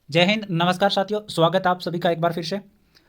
जय हिंद, नमस्कार साथियों। स्वागत है आप सभी का एक बार फिर से।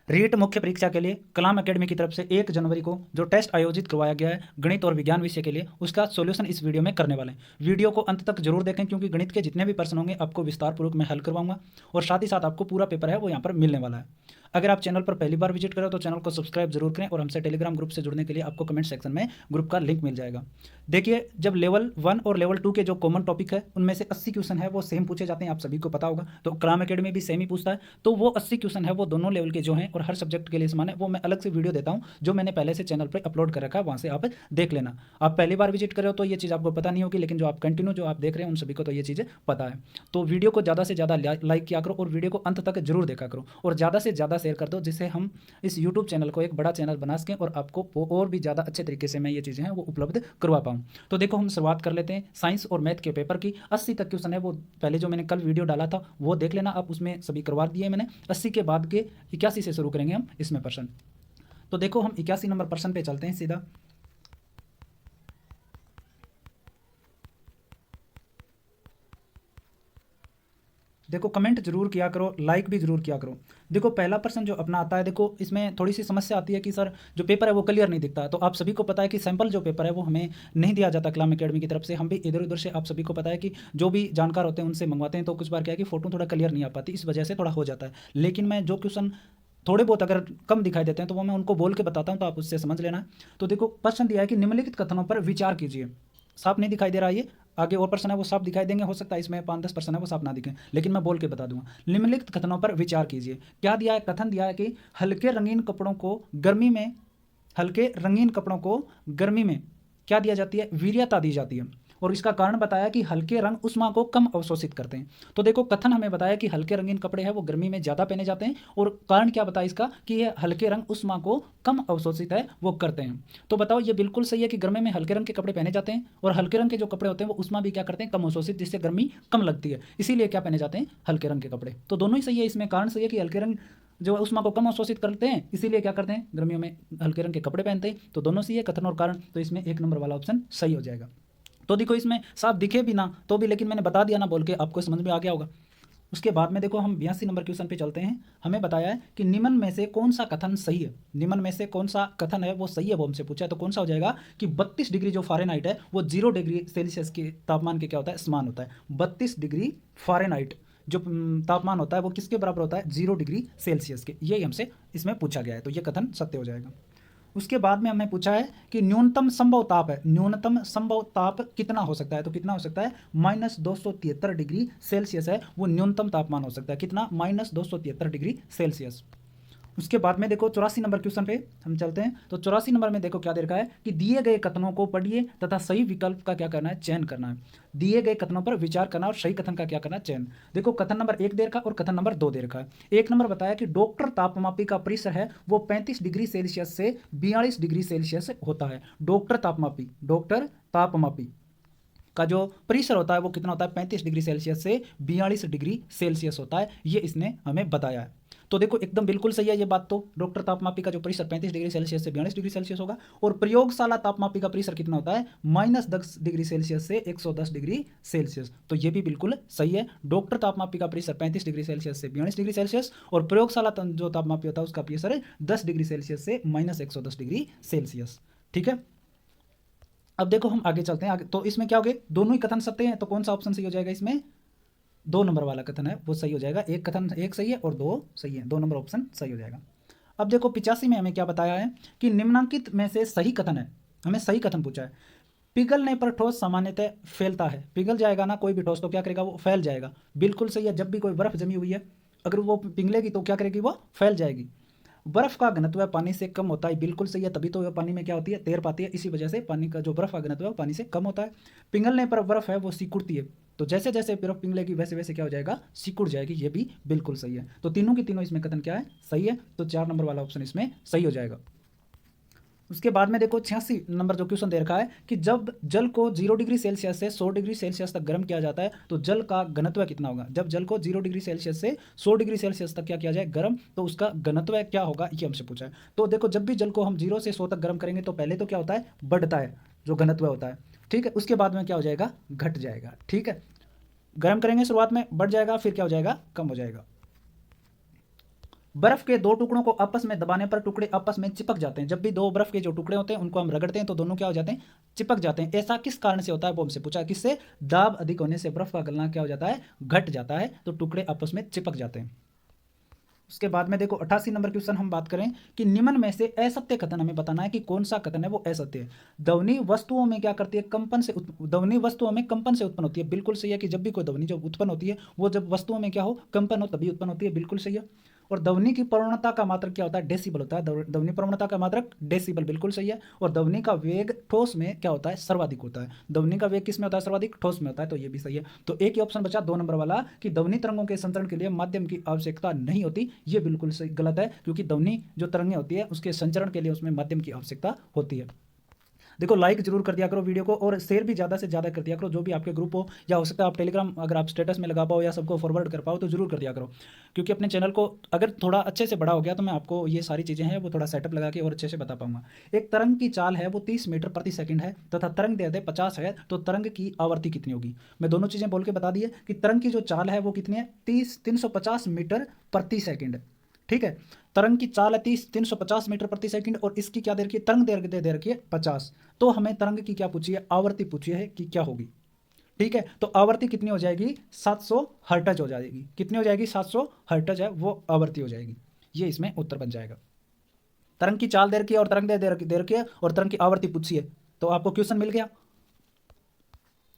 रीट मुख्य परीक्षा के लिए कलाम एकेडमी की तरफ से 1 जनवरी को जो टेस्ट आयोजित करवाया गया है गणित और विज्ञान विषय के लिए, उसका सॉल्यूशन इस वीडियो में करने वाले हैं। वीडियो को अंत तक जरूर देखें क्योंकि गणित के जितने भी प्रश्न होंगे आपको विस्तार पूर्वक मैं हल करवाऊंगा और साथ ही साथ आपको पूरा पेपर है वो यहाँ पर मिलने वाला है। अगर आप चैनल पर पहली बार विजिट करें तो चैनल को सब्सक्राइब जरूर करें और हमसे टेलीग्राम ग्रुप से जुड़ने के लिए आपको कमेंट सेक्शन में ग्रुप का लिंक मिल जाएगा। देखिए, जब लेवल 1 और लेवल 2 के जो कॉमन टॉपिक है उनमें से 80 क्वेश्चन है वो सेम पूछे जाते हैं, आप सभी को पता होगा। तो कलाम एकेडमी भी सेम ही पूछता है, तो वो 80 क्वेश्चन है वो दोनों लेवल के जो हैं और हर सब्जेक्ट के लिए समान है। वो मैं अलग से वीडियो देता हूँ जो मैंने पहले से चैनल पर अपलोड कर रखा है, वहाँ से आप देख लेना। आप पहली बार विजिट करो तो ये चीज़ आपको पता नहीं होगी, लेकिन जो आप कंटिन्यू जो आप देख रहे हैं उन सभी को तो ये चीज़ें पता है। तो वीडियो को ज़्यादा से ज़्यादा लाइक किया करो और वीडियो को अंत तक जरूर देखा करो और ज़्यादा से ज़्यादा शेयर कर दो, जिससे हम इस यूट्यूब चैनल को एक बड़ा चैनल बना सकें और आपको और भी ज़्यादा अच्छे तरीके से मैं ये चीज़ें हैं वो उपलब्ध करवा पाऊँ। तो देखो, हम शुरुआत कर लेते हैं साइंस और मैथ के पेपर की। 80 तक क्वेश्चन है वो पहले जो मैंने कल वीडियो डाला था वो देख लेना आप, उसमें सभी करवा दिए मैंने। 80 के बाद के 81 से शुरू करेंगे हम इसमें प्रश्न। तो देखो, हम 81 नंबर प्रश्न पे चलते हैं सीधा। देखो, कमेंट जरूर किया करो, लाइक भी जरूर किया करो। देखो, पहला प्रश्न जो अपना आता है, देखो इसमें थोड़ी सी समस्या आती है कि सर जो पेपर है वो क्लियर नहीं दिखता। तो आप सभी को पता है कि सैंपल जो पेपर है वो हमें नहीं दिया जाता कलाम एकेडमी की तरफ से। हम भी इधर उधर से, आप सभी को पता है कि जो भी जानकार होते हैं उनसे मंगवाते हैं। तो कुछ बार क्या है कि फोटो थोड़ा क्लियर नहीं आ पाती, इस वजह से थोड़ा हो जाता है। लेकिन मैं जो क्वेश्चन थोड़े बहुत अगर कम दिखाई देते हैं तो वो मैं उनको बोल के बताता हूँ, तो आप उससे समझ लेना। तो देखो, प्रश्न दिया है कि निम्नलिखित कथनों पर विचार कीजिए। साफ नहीं दिखाई दे रहा ये, आगे और प्रश्न है वो साफ दिखाई देंगे, हो सकता है इसमें 5-10 प्रश्न है वो साफ ना दिखें, लेकिन मैं बोल के बता दूंगा। निम्नलिखित कथनों पर विचार कीजिए। क्या दिया है? कथन दिया है कि हल्के रंगीन कपड़ों को गर्मी में, हल्के रंगीन कपड़ों को गर्मी में क्या दिया जाती है? वीर्यता दी जाती है। और इसका कारण बताया कि हल्के रंग उष्मा को कम अवशोषित करते हैं। तो देखो, कथन हमें बताया कि हल्के रंगीन कपड़े हैं वो गर्मी में ज़्यादा पहने जाते हैं, और कारण क्या बताया इसका कि ये हल्के रंग उष्मा को कम अवशोषित है वो करते हैं। तो बताओ, ये बिल्कुल सही है कि गर्मी में हल्के रंग के कपड़े पहने जाते हैं, और हल्के रंग के जो कपड़े होते हैं वो उष्मा भी क्या करते हैं? कम अवशोषित, जिससे गर्मी कम लगती है। इसीलिए क्या पहने जाते हैं? हल्के रंग के कपड़े। तो दोनों ही सही है, इसमें कारण सही है कि हल्के रंग जो उष्मा को कम अवशोषित करते हैं, इसीलिए क्या करते हैं? गर्मियों में हल्के रंग के कपड़े पहनते हैं। तो दोनों सही है, कथन और कारण। तो इसमें 1 नंबर वाला ऑप्शन सही हो जाएगा। तो देखो, इसमें साफ दिखे भी ना तो भी, लेकिन मैंने बता दिया ना बोल के, आपको समझ में आ गया होगा। उसके बाद में देखो, हम 82 नंबर क्वेश्चन पे चलते हैं। हमें बताया है कि निम्न में से कौन सा कथन सही है। निम्न में से कौन सा कथन है वो सही है, वो हमसे पूछा है। तो कौन सा हो जाएगा कि 32 डिग्री जो फ़ारेनहाइट है वो 0 डिग्री सेल्सियस के तापमान के क्या होता है? समान होता है। 32 डिग्री फ़ारेनहाइट जो तापमान होता है वो किसके बराबर होता है? 0 डिग्री सेल्सियस के। यही हमसे इसमें पूछा गया है, तो ये कथन सत्य हो जाएगा। उसके बाद में हमें पूछा है कि न्यूनतम संभव ताप है, न्यूनतम संभव ताप कितना हो सकता है? तो कितना हो सकता है? -273 डिग्री सेल्सियस है वो न्यूनतम तापमान हो सकता है। कितना? -273 डिग्री सेल्सियस। उसके बाद में देखो, 84 नंबर क्वेश्चन पे हम चलते हैं। तो 84 नंबर में देखो क्या दे रखा है कि दिए गए कथनों को पढ़िए तथा सही विकल्प का क्या करना है? चयन करना है। दिए गए कथनों पर विचार करना और सही कथन का क्या करना है? चयन। देखो, कथन नंबर 1 दे रखा और कथन नंबर 2 दे रखा है। 1 नंबर बताया कि डॉक्टर तापमापी का परिसर है वो 35 डिग्री सेल्सियस से 42 डिग्री सेल्सियस होता है। डॉक्टर तापमापी, डॉक्टर तापमापी का जो परिसर होता है वो कितना होता है? 35 डिग्री सेल्सियस से 42 डिग्री सेल्सियस होता है। ये इसने हमें बताया है। तो देखो, एकदम बिल्कुल सही है ये बात। तो डॉक्टर तापमापी का जो परिसर 35 डिग्री सेल्सियस से 42 डिग्री सेल्सियस होगा, और प्रयोगशाला तापमापी का परिसर कितना होता है? -10 डिग्री सेल्सियस से 110 डिग्री सेल्सियस। तो ये भी बिल्कुल सही है। डॉक्टर तापमापी का परिसर 35 डिग्री सेल्सियस से 42 डिग्री सेल्सियस, और प्रयोगशाला जो तापमापी होता है उसका परिसर 10 डिग्री सेल्सियस से -110 डिग्री सेल्सियस। ठीक है, अब देखो हम आगे चलते हैं। आगे तो इसमें क्या हो गए? दोनों ही कथन सत्य हैं, तो कौन सा ऑप्शन सही हो जाएगा? इसमें 2 नंबर वाला कथन है वो सही हो जाएगा। एक कथन एक सही है और 2 सही है, 2 नंबर ऑप्शन सही हो जाएगा। अब देखो, 85 में हमें क्या बताया है कि निम्नांकित में से सही कथन है। हमें सही कथन पूछा है। पिघलने पर ठोस सामान्यतः फैलता है। पिघल जाएगा ना कोई भी ठोस तो क्या करेगा? वो फैल जाएगा। बिल्कुल सही है। जब भी कोई बर्फ जमी हुई है, अगर वो पिघलेगी तो क्या करेगी? वो फैल जाएगी। बर्फ का घनत्व पानी से कम होता है। बिल्कुल सही है, तभी तो वह पानी में क्या होती है? तैर पाती है। इसी वजह से पानी का जो बर्फ का घनत्व है वो पानी से कम होता है। पिघलने पर बर्फ है वो सिकुड़ती है। तो जैसे जैसे बर्फ पिघलेगी वैसे वैसे क्या हो जाएगा? सिकुड़ जाएगी। ये भी बिल्कुल सही है। तो तीनों की तीनों इसमें कथन क्या है? सही है। तो 4 नंबर वाला ऑप्शन इसमें सही हो जाएगा। उसके बाद में देखो, 86 नंबर जो क्वेश्चन दे रखा है कि जब जल को 0 डिग्री सेल्सियस से 100 डिग्री सेल्सियस तक गर्म किया जाता है तो जल का घनत्व कितना होगा? जब जल को 0 डिग्री सेल्सियस से 100 डिग्री सेल्सियस तक क्या किया जाए? गर्म, तो उसका घनत्व क्या होगा? ये हमसे पूछा है। तो देखो, जब भी जल को हम 0 से 100 तक गर्म करेंगे तो पहले तो क्या होता है? बढ़ता है जो घनत्व होता है। ठीक है, उसके बाद में क्या हो जाएगा? घट जाएगा। ठीक है, गर्म करेंगे शुरुआत में, बढ़ जाएगा, फिर क्या हो जाएगा, कम हो जाएगा। बर्फ के दो टुकड़ों को आपस में दबाने पर टुकड़े आपस में चिपक जाते हैं। जब भी दो बर्फ के जो टुकड़े होते हैं उनको हम रगड़ते हैं तो दोनों क्या हो जाते हैं, चिपक जाते हैं। ऐसा किस कारण से होता है वो हमसे पूछा है। किससे? दाब अधिक होने से बर्फ का गलना क्या हो जाता है, घट जाता है, तो टुकड़े आपस में चिपक जाते हैं। उसके बाद में देखो 88 नंबर क्वेश्चन हम बात करें कि निम्न में से असत्य कथन हमें बताना है कि कौन सा कथन है वो असत्य है। ध्वनि वस्तुओं में क्या करती है, कंपन से ध्वनि वस्तुओं में कंपन से उत्पन्न होती है। बिल्कुल सही है कि जब भी कोई ध्वनि जब उत्पन्न होती है वो जब वस्तुओं में क्या हो, कंपन हो, तभी उत्पन्न होती है। बिल्कुल सही है। और ध्वनि की प्रवणता का मात्रक क्या होता है, डेसिबल होता है। ध्वनि प्रवणता का मात्रक डेसिबल, बिल्कुल सही है। और ध्वनि का वेग ठोस में क्या होता है, सर्वाधिक होता है। ध्वनि का वेग किस में होता है, सर्वाधिक, ठोस में होता है, तो ये भी सही है। तो एक ही ऑप्शन बचा 2 नंबर वाला कि ध्वनि तरंगों के संचरण के लिए माध्यम की आवश्यकता नहीं होती। ये बिल्कुल सही गलत है, क्योंकि ध्वनि जो तरंगें होती है उसके संचरण के लिए उसमें माध्यम की आवश्यकता होती है। देखो लाइक जरूर कर दिया करो वीडियो को, और शेयर भी ज़्यादा से ज़्यादा कर दिया करो। जो भी आपके ग्रुप हो, या हो सकता है आप टेलीग्राम अगर आप स्टेटस में लगा पाओ या सबको फॉरवर्ड कर पाओ तो जरूर कर दिया करो। क्योंकि अपने चैनल को अगर थोड़ा अच्छे से बड़ा हो गया तो मैं आपको ये सारी चीज़ें हैं वो थोड़ा सेटअप लगा के और अच्छे से बता पाऊंगा। एक तरंग की चाल है वो 30 मीटर प्रति सेकंड है तथा तरंग दैर्ध्य 50 है, तो तरंग की आवृत्ति कितनी होगी। मैं दोनों चीज़ें बोल के बता दी है कि तरंग की जो चाल है वो कितनी है, 350 मीटर प्रति सेकंड। ठीक है, तरंग की चाल है 350 मीटर प्रति सेकंड, और इसकी क्या दे रखी है, तरंग दे रखी है 50। तो हमें तरंग की क्या पूछी है, आवृत्ति पूछी है कि क्या होगी। ठीक है, तो आवृत्ति कितनी हो जाएगी, 700 हर्ट्ज हो जाएगी। कितनी हो जाएगी, 700 हर्ट्ज है वो आवृत्ति हो जाएगी। ये इसमें उत्तर बन जाएगा। तरंग की चाल दे रखी है और तरंग दे रखी है और तरंग की आवृत्ति पूछी है, तो आपको क्वेश्चन मिल गया।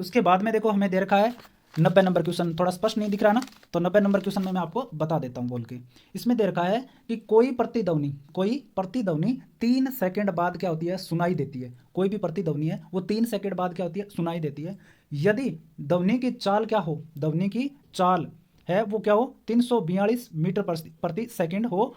उसके बाद में देखो हमें दे रखा है 90 नंबर क्वेश्चन। थोड़ा स्पष्ट नहीं दिख रहा ना, तो 90 नंबर क्वेश्चन में मैं आपको बता देता हूँ बोल के। इसमें दे रखा है कि कोई प्रतिध्वनि 3 सेकंड बाद क्या होती है, सुनाई देती है। कोई भी प्रतिध्वनि है वो 3 सेकंड बाद क्या होती है, सुनाई देती है। यदि ध्वनि की चाल क्या हो, ध्वनि की चाल है वो क्या हो, 342 मीटर प्रति सेकंड हो,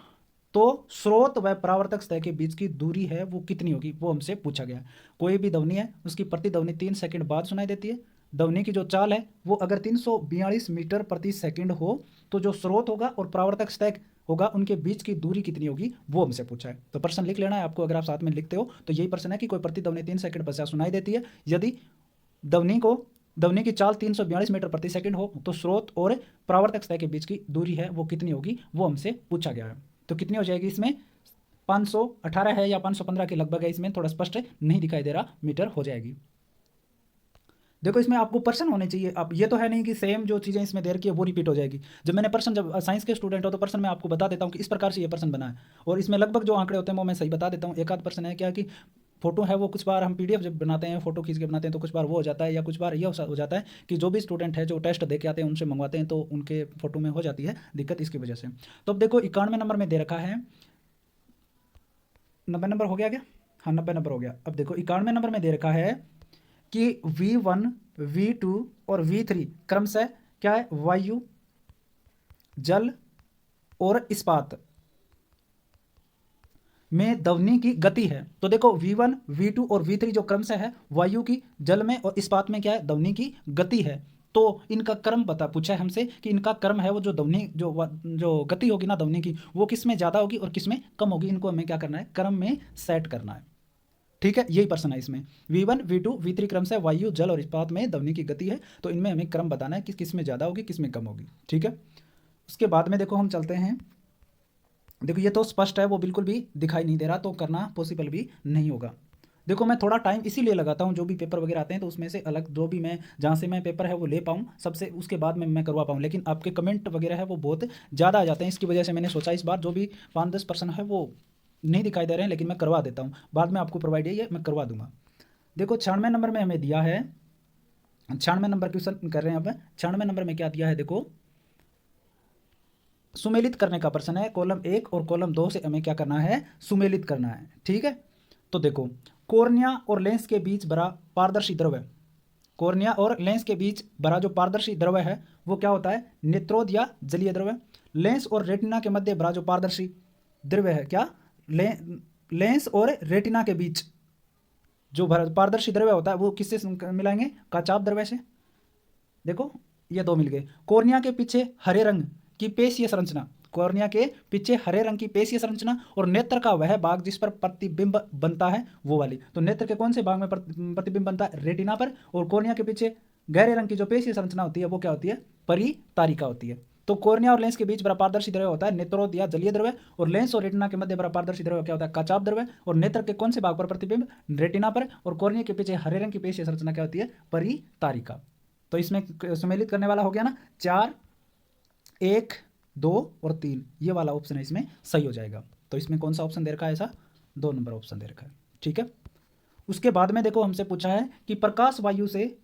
तो स्रोत व परावर्तक सतह के बीच की दूरी है वो कितनी होगी, वो हमसे पूछा गया। कोई भी ध्वनि है उसकी प्रतिध्वनि 3 सेकंड बाद सुनाई देती है। ध्वनि की जो चाल है वो अगर 342 मीटर प्रति सेकंड हो, तो जो स्रोत होगा और परावर्तक सतह होगा उनके बीच की दूरी कितनी होगी, वो हमसे पूछा है। तो प्रश्न लिख लेना है आपको, अगर आप साथ में लिखते हो तो यही प्रश्न है कि कोई प्रतिध्वनि 3 सेकंड पश्चात सुनाई देती है। यदि ध्वनि की चाल 342 मीटर प्रति सेकंड हो, तो स्रोत और परावर्तक सतह के बीच की दूरी है वो कितनी होगी, वो हमसे पूछा गया है। तो कितनी हो जाएगी इसमें, 518 है या 515 के लगभग है, इसमें थोड़ा स्पष्ट नहीं दिखाई दे रहा, मीटर हो जाएगी। देखो इसमें आपको पर्सन होने चाहिए। अब ये तो है नहीं कि सेम जो चीज़ें इसमें दे रखी है वो रिपीट हो जाएगी। जब मैंने पर्सन, जब साइंस के स्टूडेंट हो तो पर्सन मैं आपको बता देता हूँ कि इस प्रकार से ये पर्सन बना है, और इसमें लगभग जो आंकड़े होते हैं वो मैं सही बता देता हूँ। एक आध पर्सन है क्या कि फोटो है वो कुछ बार हम पीडीएफ जब बनाते हैं, फोटो खींच के बनाते हैं, तो कुछ बार वो हो जाता है, या कुछ बार ये हो जाता है कि जो भी स्टूडेंट है जो टेस्ट दे के आते हैं उनसे मंगवाते हैं तो उनके फोटो में हो जाती है दिक्कत, इसकी वजह से। तो अब देखो 91 नंबर में दे रखा है, 90 नंबर हो गया क्या, हाँ 90 नंबर हो गया। अब देखो 91 नंबर में दे रखा है कि V1, V2 और V3 क्रमशः क्या है, वायु, जल और इस्पात में ध्वनि की गति है। तो देखो V1, V2 और V3 जो क्रमशः है वायु की, जल में और इस्पात में क्या है, ध्वनि की गति है। तो इनका क्रम पता पूछा है हमसे कि इनका क्रम है वो जो ध्वनि जो गति होगी ना ध्वनि की, वो किस में ज़्यादा होगी और किस में कम होगी। इनको हमें क्या करना है, क्रम में सेट करना है। ठीक है, यही प्रश्न है इसमें। V1, V2, V3 क्रम से वायु, जल और इस्पात में ध्वनि की गति है, तो इनमें हमें क्रम बताना है कि किस में ज़्यादा होगी किस में कम होगी। ठीक है, उसके बाद में देखो हम चलते हैं। देखो ये तो स्पष्ट है, वो बिल्कुल भी दिखाई नहीं दे रहा, तो करना पॉसिबल भी नहीं होगा। देखो मैं थोड़ा टाइम इसीलिए लगाता हूँ, जो भी पेपर वगैरह आते हैं तो उसमें से अलग जो भी मैं जहाँ से मैं पेपर है वो ले पाऊँ सबसे, उसके बाद में मैं करवा पाऊँ। लेकिन आपके कमेंट वगैरह है वो बहुत ज़्यादा आ जाते हैं, इसकी वजह से मैंने सोचा इस बार जो भी 5-10% है वो नहीं दिखाई दे रहे हैं, लेकिन मैं करवा देता हूँ, बाद में आपको प्रोवाइड है ये मैं करवा दूंगा। देखो 96 नंबर में हमें दिया है, 96 नंबर क्वेश्चन कर रहे हैं। अब 96 नंबर में क्या दिया है, देखो सुमेलित करने का प्रश्न है। कॉलम 1 और कॉलम 2 से हमें क्या करना है, सुमेलित करना है। ठीक है, तो देखो कॉर्निया और लेंस के बीच भरा पारदर्शी द्रव्य, कॉर्निया और लेंस के बीच भरा जो पारदर्शी द्रव्य है वो क्या होता है, नेत्रोद या जलीय द्रव्य। लेंस और रेटिना के मध्य भरा जो पारदर्शी द्रव्य है, क्या लेंस और रेटिना के बीच जो पारदर्शी द्रव्य होता है वो किससे मिलाएंगे, काचाप द्रव्य से। देखो ये दो मिल गए। कॉर्निया के पीछे हरे रंग की पेशीय संरचना, कॉर्निया के पीछे हरे रंग की पेशीय संरचना, और नेत्र का वह भाग जिस पर प्रतिबिंब बनता है वो वाली। तो नेत्र के कौन से भाग में प्रतिबिंब बनता है, रेटिना पर, और कॉर्निया के पीछे गहरे रंग की जो पेशीय संरचना होती है वो क्या होती है, परितारिका होती है। तो कॉर्निया और लेंस के बीच बड़ा पारदर्शी द्रव्य होता है नेत्रोद या जलीय द्रव्य, और लेंस और रेटिना के मध्य बड़ा पारदर्शी द्रव्य क्या होता है, काचाप द्रव्य। और नेत्र के कौन से भाग पर प्रतिबिंब, रेटिना पर। और कॉर्निया के पीछे हरे रंग की पेशीय संरचना क्या होती है, परितारिका। तो इसमें सम्मिलित करने वाला हो गया ना 4, 1, 2 और 3, ये वाला ऑप्शन है इसमें सही हो जाएगा। तो इसमें कौन सा ऑप्शन दे रखा है, ऐसा 2 नंबर ऑप्शन दे रखा है। ठीक है। उसके बाद में देखो हमसे पूछा है कि प्रकाश वायु से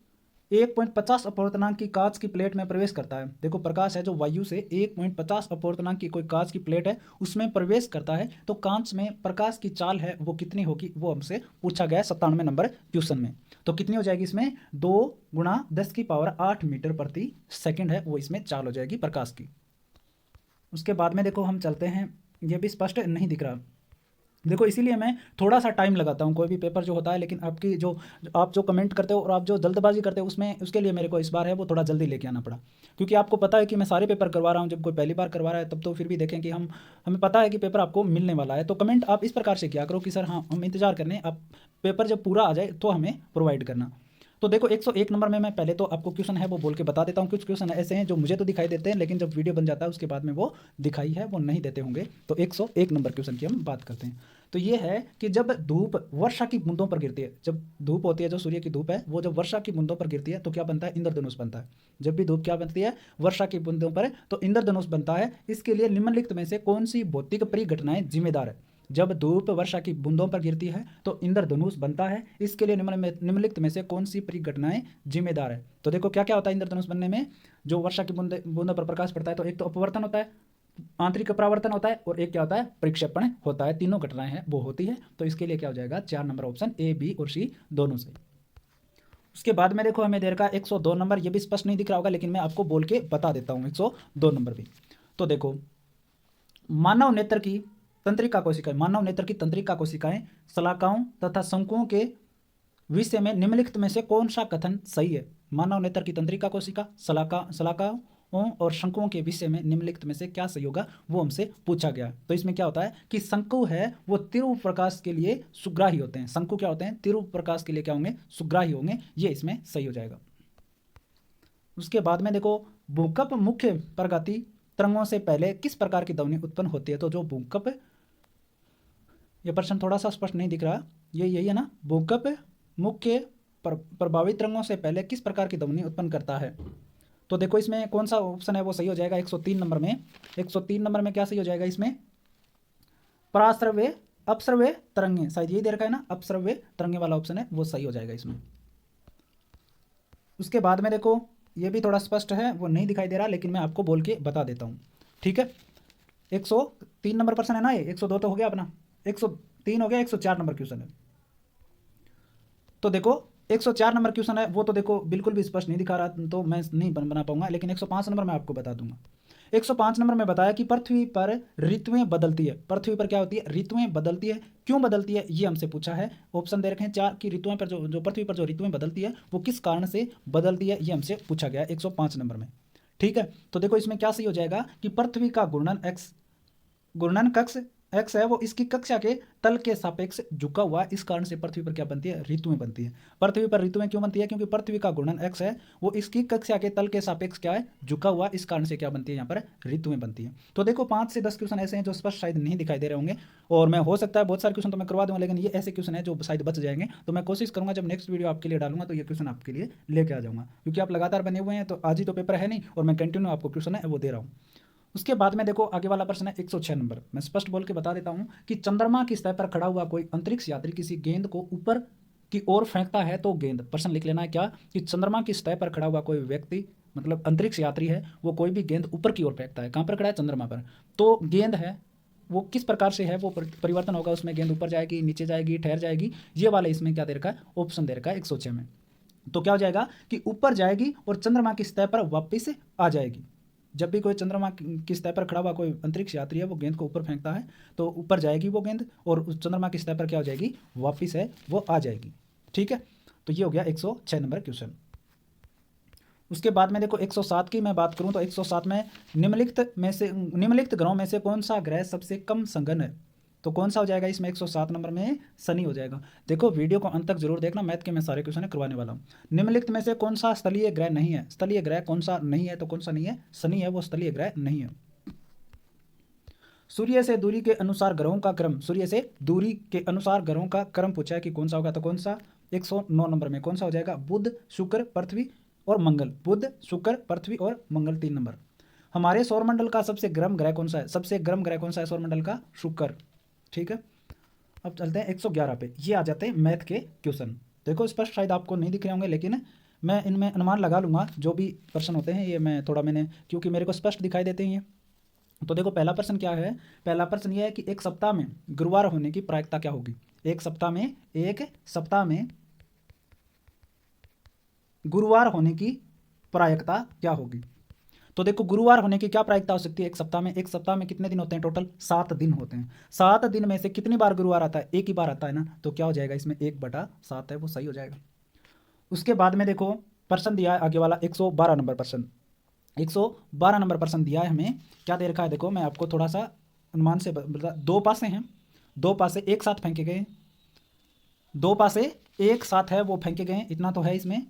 1.50 अपवर्तनांक की कांच की प्लेट में प्रवेश करता है। देखो प्रकाश है जो वायु से 1.50 अपवर्तनांक की कोई कांच की प्लेट है उसमें प्रवेश करता है, तो कांच में प्रकाश की चाल है वो कितनी होगी, वो हमसे पूछा गया है 97 नंबर क्वेश्चन में। तो कितनी हो जाएगी इसमें, 2 × 10⁸ मीटर प्रति सेकंड है वो इसमें चाल हो जाएगी प्रकाश की। उसके बाद में देखो हम चलते हैं, ये भी स्पष्ट नहीं दिख रहा, देखो इसीलिए मैं थोड़ा सा टाइम लगाता हूँ कोई भी पेपर जो होता है, लेकिन आपकी जो आप जो कमेंट करते हो और आप जो जल्दबाजी करते हो उसमें, उसके लिए मेरे को इस बार है वो थोड़ा जल्दी लेके आना पड़ा, क्योंकि आपको पता है कि मैं सारे पेपर करवा रहा हूँ। जब कोई पहली बार करवा रहा है तब तो फिर भी देखें कि हमें पता है कि पेपर आपको मिलने वाला है। तो कमेंट आप इस प्रकार से किया करो कि सर हाँ हम इंतजार करने, आप पेपर जब पूरा आ जाए तो हमें प्रोवाइड करना। तो देखो 101 नंबर में मैं पहले तो आपको क्वेश्चन है वो बोल के बता देता हूँ। कुछ क्वेश्चन ऐसे हैं जो मुझे तो दिखाई देते हैं, लेकिन जब वीडियो बन जाता है उसके बाद में वो दिखाई है वो नहीं देते होंगे। तो 101 नंबर क्वेश्चन की हम बात करते हैं। तो ये है कि जब धूप वर्षा की बूंदों पर गिरती है, जब धूप होती है जो सूर्य की धूप है वो जब वर्षा की बूंदों पर गिरती है तो क्या बनता है, इंद्रधनुष बनता है। जब भी धूप क्या बनती है, वर्षा की बूंदों पर, तो इंद्रधनुष बनता है। इसके लिए निम्नलिखित में से कौन सी भौतिक परिघटनाएं जिम्मेदार है। जब धूप वर्षा की बूंदों पर गिरती है तो इंद्रधनुष बनता है। इसके लिए निम्नलिखित में से कौन सी परिघटनाएं जिम्मेदार है। तो देखो क्या क्या होता है इंद्रधनुष बनने में, जो वर्षा की बूंदों पर प्रकाश पड़ता है तो एक तो अपवर्तन होता है, आंतरिक परावर्तन होता है, और एक क्या होता है, प्रक्षेपण होता है। तीनों घटनाएं हैं वो होती है। तो इसके लिए क्या हो जाएगा, 4 नंबर ऑप्शन ए, बी और सी दोनों से। उसके बाद में देखो हमें दे रखा 102 नंबर, ये भी स्पष्ट नहीं दिख रहा होगा लेकिन मैं आपको बोल के बता देता हूँ 102 नंबर भी। तो देखो मानव नेत्र की तंत्रिका कोशिकाएं, मानव नेत्र की तंत्रिका कोशिकाएं शलाकाओं तथा शंकुओं के विषय में निम्नलिखित में से कौन सा कथन सही है। मानव नेत्र की तंत्रिका कोशिका, शलाकाओं और शंकुओं के विषय में निम्नलिखित में से क्या सही होगा वो हमसे पूछा गया। तो इसमें क्या होता है कि शंकु है वो तीव्र प्रकाश के लिए सुग्राही होते हैं। शंकु क्या होते हैं, तीव्र प्रकाश के लिए क्या होंगे, सुग्राही होंगे। ये इसमें सही हो जाएगा। उसके बाद में देखो भूकंप मुख्य प्रगति तरंगों से पहले किस प्रकार की ध्वनि उत्पन्न होती है। तो जो भूकंप, ये प्रश्न थोड़ा सा स्पष्ट नहीं दिख रहा, ये यही है ना, भूकंप मुख्य प्रभावित तरंगों से पहले किस प्रकार की ध्वनि उत्पन्न करता है। तो देखो इसमें कौन सा ऑप्शन है वो सही हो जाएगा 103 नंबर में। 103 नंबर में क्या सही हो जाएगा इसमें, पराश्रव्य अपश्रव्य तरंगे, शायद यही दे रखा है ना, अपश्रव्य तरंगे वाला ऑप्शन है वो सही हो जाएगा इसमें। उसके बाद में देखो ये भी थोड़ा स्पष्ट है, वो नहीं दिखाई दे रहा लेकिन मैं आपको बोल के बता देता हूँ। ठीक है, 103 नंबर प्रश्न है ना ये, 102 तो हो गया अपना, 103 हो गया, 104 नंबर क्वेश्चन है। तो देखो 104 नंबर क्वेश्चन है वो तो देखो बिल्कुल भी स्पष्ट नहीं दिखा रहा तो मैं नहीं बना पाऊंगा, लेकिन 105 नंबर मैं आपको बता दूंगा। 105 नंबर में बताया कि पृथ्वी पर ऋतुएं बदलती है। पृथ्वी पर क्या होती है, ऋतुएं बदलती है। क्यों बदलती है ये हमसे पूछा है। ऑप्शन दे रखे हैं 4 की ऋतुएं पर जो पृथ्वी पर जो ऋतुएं बदलती है वो किस कारण से बदलती है, ये हमसे पूछा गया 105 नंबर में। ठीक है, तो देखो इसमें क्या सही हो जाएगा कि पृथ्वी का घूर्णन कक्ष एक्स है वो इसकी कक्षा के तल के सापेक्ष झुका हुआ, इस कारण से पृथ्वी पर क्या बनती है, ऋतुएं बनती है। पृथ्वी पर ऋतुएं क्यों बनती है, क्योंकि पृथ्वी का घूर्णन एक्स है वो इसकी कक्षा के तल के सापेक्ष क्या है, झुका हुआ, इस कारण से क्या बनती है, यहाँ पर ऋतुएं बनती है। तो देखो 5 से 10 क्वेश्चन ऐसे हैं जो स्पष्ट शायद नहीं दिखाई दे रहे होंगे, और मैं हो सकता है बहुत सारे क्वेश्चन तो मैं करवा दूंगा, लेकिन ये ऐसे क्वेश्चन है जो शायद बच जाएंगे। तो मैं कोशिश करूंगा जब नेक्स्ट वीडियो आपके लिए डालूंगा तो ये क्वेश्चन आपके लिए लेके आ जाऊंगा, क्योंकि आप लगातार बने हुए हैं तो आज ही तो पेपर है नहीं, और मैं कंटिन्यू आपको क्वेश्चन है वो दे रहा हूँ। उसके बाद में देखो आगे वाला प्रश्न है 106 नंबर। मैं स्पष्ट बोल के बता देता हूं कि चंद्रमा की सतह पर खड़ा हुआ कोई अंतरिक्ष यात्री किसी गेंद को ऊपर की ओर फेंकता है तो गेंद, प्रश्न लिख लेना है क्या, कि चंद्रमा की सतह पर खड़ा हुआ कोई व्यक्ति मतलब अंतरिक्ष यात्री है वो कोई भी गेंद ऊपर की ओर फेंकता है। कहां पर खड़ा है, चंद्रमा पर। तो गेंद है वो किस प्रकार से है वो परिवर्तन होगा, उसमें गेंद ऊपर जाएगी, नीचे जाएगी, ठहर जाएगी, ये वाले इसमें क्या दे रखा है, ऑप्शन दे रखा है 106 में। तो क्या हो जाएगा कि ऊपर जाएगी और चंद्रमा की सतह पर वापिस आ जाएगी। जब भी कोई चंद्रमा की सतह पर खड़ा हुआ कोई अंतरिक्ष यात्री है वो गेंद को ऊपर फेंकता है तो ऊपर जाएगी वो गेंद, और उस चंद्रमा की सतह पर क्या हो जाएगी, वापिस है वो आ जाएगी। ठीक है, तो ये हो गया 106 नंबर क्वेश्चन। उसके बाद में देखो 107 की मैं बात करूं तो 107 में निम्नलिखित ग्रहों में से कौन सा ग्रह सबसे कम सघन है। तो कौन सा हो जाएगा इसमें? 107 नंबर में शनि हो जाएगा। देखो वीडियो को अंत तक जरूर देखना, मैथ के मैं सारे क्वेश्चन करवाने वाला हूँ। निम्नलिखित में से कौन सा स्थलीय ग्रह नहीं है? स्थलीय ग्रह कौन सा नहीं है? तो कौन सा नहीं है? शनि है, वो स्थलीय ग्रह नहीं है। सूर्य से दूरी के अनुसार ग्रहों का क्रम, सूर्य से दूरी के अनुसार ग्रहों का क्रम पूछा है कि कौन सा होगा, तो कौन सा? 109 नंबर में कौन सा हो जाएगा? बुध, शुक्र, पृथ्वी और मंगल। बुध, शुक्र, पृथ्वी और मंगल 3 नंबर। हमारे सौरमंडल का सबसे गर्म ग्रह कौन सा है? सबसे गर्म ग्रह कौन सा है सौरमंडल का? शुक्र। ठीक है, अब चलते हैं 111 पे। ये आ जाते हैं मैथ के क्वेश्चन। देखो स्पष्ट शायद आपको नहीं दिख रहे होंगे, लेकिन मैं इनमें अनुमान लगा लूँगा जो भी प्रश्न होते हैं। ये मैं थोड़ा मैंने, क्योंकि मेरे को स्पष्ट दिखाई देते हैं ये। तो देखो पहला प्रश्न क्या है? पहला प्रश्न ये है कि एक सप्ताह में गुरुवार होने की प्रायिकता क्या होगी? एक सप्ताह में गुरुवार होने की प्रायिकता क्या होगी? तो देखो गुरुवार होने की क्या प्रायिकता हो सकती है एक सप्ताह में? एक सप्ताह में कितने दिन होते हैं? टोटल 7 दिन होते हैं। 7 दिन में से कितनी बार गुरुवार आता है? एक ही बार आता है ना, तो क्या हो जाएगा इसमें? 1/7 है, वो सही हो जाएगा। उसके बाद में देखो प्रश्न दिया है आगे वाला 112 नंबर प्रश्न। 112 नंबर प्रश्न दिया है हमें। क्या दे रखा है? देखो मैं आपको थोड़ा सा अनुमान से बता, दो पासे हैं, दो पासे एक साथ फेंके गए, दो पासे एक साथ है वो फेंके गए, इतना तो है इसमें।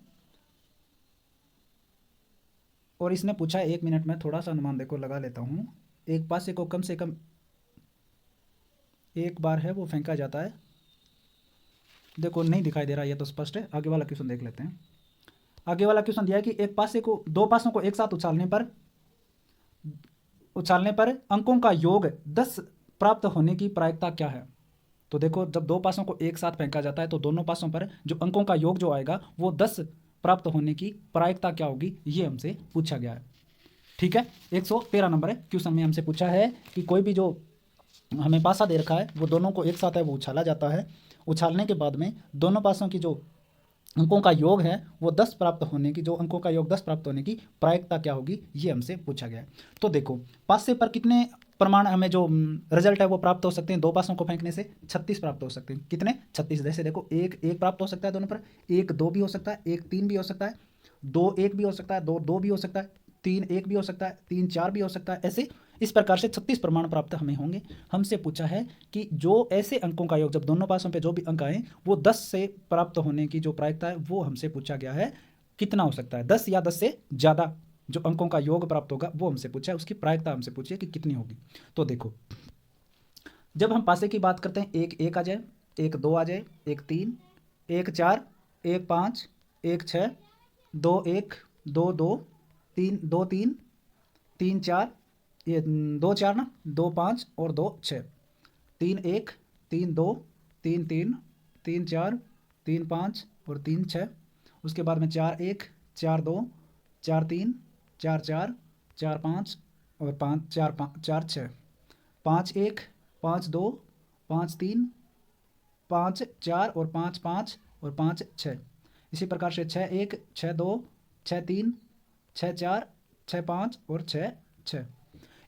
और इसने पूछा है 1 मिनट में थोड़ा सा अनुमान देखो लगा लेता हूँ। एक पासे को कम से कम एक बार है वो फेंका जाता है। देखो नहीं दिखाई दे रहा, ये तो स्पष्ट है। आगे वाला क्वेश्चन देख लेते हैं। आगे वाला क्वेश्चन दिया है कि एक पासे को, दो पासों को एक साथ उछालने पर अंकों का योग 10 प्राप्त होने की प्रायिकता क्या है? तो देखो जब दो पासों को एक साथ फेंका जाता है तो दोनों पासों पर जो अंकों का योग जो आएगा वो 10 प्राप्त होने की प्रायिकता क्या होगी, ये हमसे पूछा गया है। ठीक है, 113 नंबर क्वेश्चन में हमसे पूछा है कि कोई भी जो हमें पासा दे रखा है वो दोनों को एक साथ है वो उछाला जाता है। उछालने के बाद में दोनों पासों की जो अंकों का योग है वो 10 प्राप्त होने की, जो अंकों का योग 10 प्राप्त होने की प्रायिकता क्या होगी, ये हमसे पूछा गया है। तो देखो पासे पर कितने प्रमाण हमें जो रिजल्ट है वो प्राप्त हो सकते हैं? दो पासों को फेंकने से 36 प्राप्त हो सकते हैं। कितने? 36। जैसे देखो एक प्राप्त हो सकता है दोनों पर, 1 2 भी हो सकता है, 1 3 भी हो सकता है, 2 1 भी हो सकता है, 2 2 भी हो सकता है, 3 1 भी हो सकता है, 3 4 भी हो सकता है। ऐसे इस प्रकार से 36 प्रमाण प्राप्त हमें होंगे। हमसे पूछा है कि जो ऐसे अंकों का योग जब दोनों पासों पे जो भी अंक आए वो 10 से प्राप्त होने की जो प्रायिकता है वो हमसे पूछा गया है। कितना हो सकता है? 10 या 10 से ज़्यादा जो अंकों का योग प्राप्त होगा वो हमसे पूछा है, उसकी प्रायिकता हमसे पूछी है कि कितनी होगी। तो देखो जब हम पासे की बात करते हैं, 1 1 आ जाए, 1 2 आ जाए, 1 3, 1 4, 1 5, 1 6, 2 1, 2 2, 3 2 3, 3 4, ये 2 4 ना, 2 5 और 2 6, 3 1, 3 2, 3 3, 3 4, 3 5 और 3 6। उसके बाद में 4 1, 4 2, 4 3, 4 4, 4 5 और 5 4 5 4 6, 5 1, 5 2, 5 3, 5 4 और 5 5 और 5 6। इसी प्रकार से 6 1, 6 2, 6 3, 6 4, 6 5 और 6 6।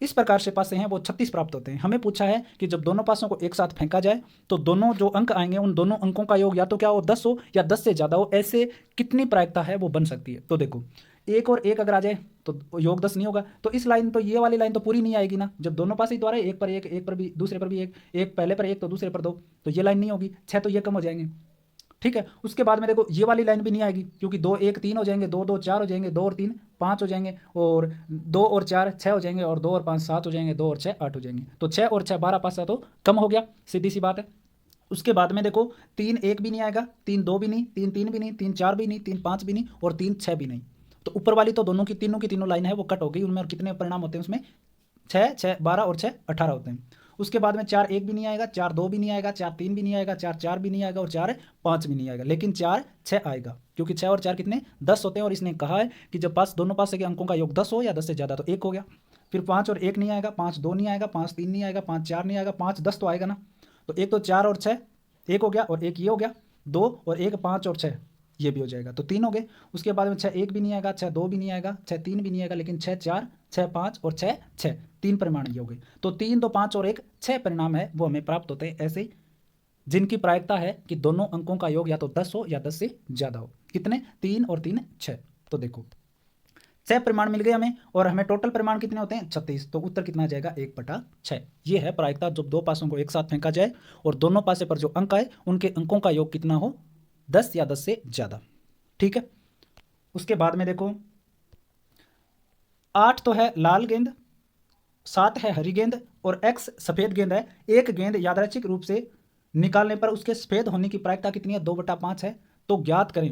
इस प्रकार से पासे हैं वो 36 प्राप्त होते हैं। हमें पूछा है कि जब दोनों पासों को एक साथ फेंका जाए तो दोनों जो अंक आएंगे उन दोनों अंकों का योग या तो क्या हो 10 हो या 10 से ज़्यादा हो। ऐसे कितनी प्रायिकता है वो बन सकती है? तो देखो 1 और 1 अगर आ जाए तो योग 10 नहीं होगा, तो इस लाइन, तो ये वाली लाइन तो पूरी नहीं आएगी ना। जब दोनों पास ही तो आ रहे हैं, एक पर एक, एक पर भी, दूसरे पर भी एक, एक पहले पर एक तो दूसरे पर 2, तो ये लाइन नहीं होगी। 6 तो ये कम हो जाएंगे। ठीक है, उसके बाद में देखो ये वाली लाइन भी नहीं आएगी, क्योंकि 2 1 3 हो जाएंगे, 2 2 4 हो जाएंगे, 2 और 3 5 हो जाएंगे, और 2 और 4 6 हो जाएंगे, और 2 और 5 7 हो जाएंगे, 2 और 6 8 हो जाएंगे। तो 6 और 6 12 पासा तो कम हो गया, सीधी सी बात है। उसके बाद में देखो 3 1 भी नहीं आएगा, 3 2 भी नहीं, 3 3 भी नहीं, 3 4 भी नहीं, 3 5 भी नहीं, और 3 6 भी नहीं। तो ऊपर वाली तो दोनों की तीनों लाइन है वो कट हो गई उनमें। और कितने परिणाम होते हैं उसमें? 6 6 12 और 6 18 होते हैं। उसके बाद में 4 1 भी नहीं आएगा, 4 2 भी नहीं आएगा, 4 3 भी नहीं आएगा, 4 4 भी नहीं आएगा, और 4 5 भी नहीं आएगा, लेकिन 4 6 आएगा, क्योंकि 6 और 4 कितने? 10 होते हैं। और इसने कहा है कि जब दोनों पास के अंकों का योग 10 हो या 10 से ज़्यादा तो 1 हो गया। फिर 5 और 1 नहीं आएगा, 5 2 नहीं आएगा, 5 3 नहीं आएगा, 5 4 नहीं आएगा, 5 10 तो आएगा ना। तो एक तो 4 और 6 1 हो गया, और एक ये हो गया 2, और एक 5 और 6 ये भी हो जाएगा, तो 3 हो गए। उसके बाद में 6 1 भी नहीं आएगा, 6 2 भी नहीं आएगा, 6 3 भी नहीं आएगा, लेकिन 6 4 6 5 और 6 6 3 परिमाण ये हो गए। तो 3 2 5 और 1 6 परिणाम है वो हमें प्राप्त होते हैं ऐसे, जिनकी प्रायिकता है कि दोनों अंकों का योग या तो 10 हो या 10 से ज़्यादा हो। कितने? 3 और 3 6। तो देखो 6 परिमाण मिल गए हमें, और हमें टोटल परिमाण कितने होते हैं 36, तो उत्तर कितना आ जाएगा 1/6। ये है प्रायिकता, जब दो पासों को एक साथ फेंका जाए और दोनों पासे पर जो अंक आए उनके अंकों का योग कितना हो, 10 या 10 से ज़्यादा। ठीक है, उसके बाद में देखो 8 तो है लाल गेंद, 7 है हरी गेंद और x सफ़ेद गेंद है। एक गेंद यादृच्छिक रूप से निकालने पर उसके सफ़ेद होने की प्रायिकता कितनी है, 2/5 है। तो ज्ञात करें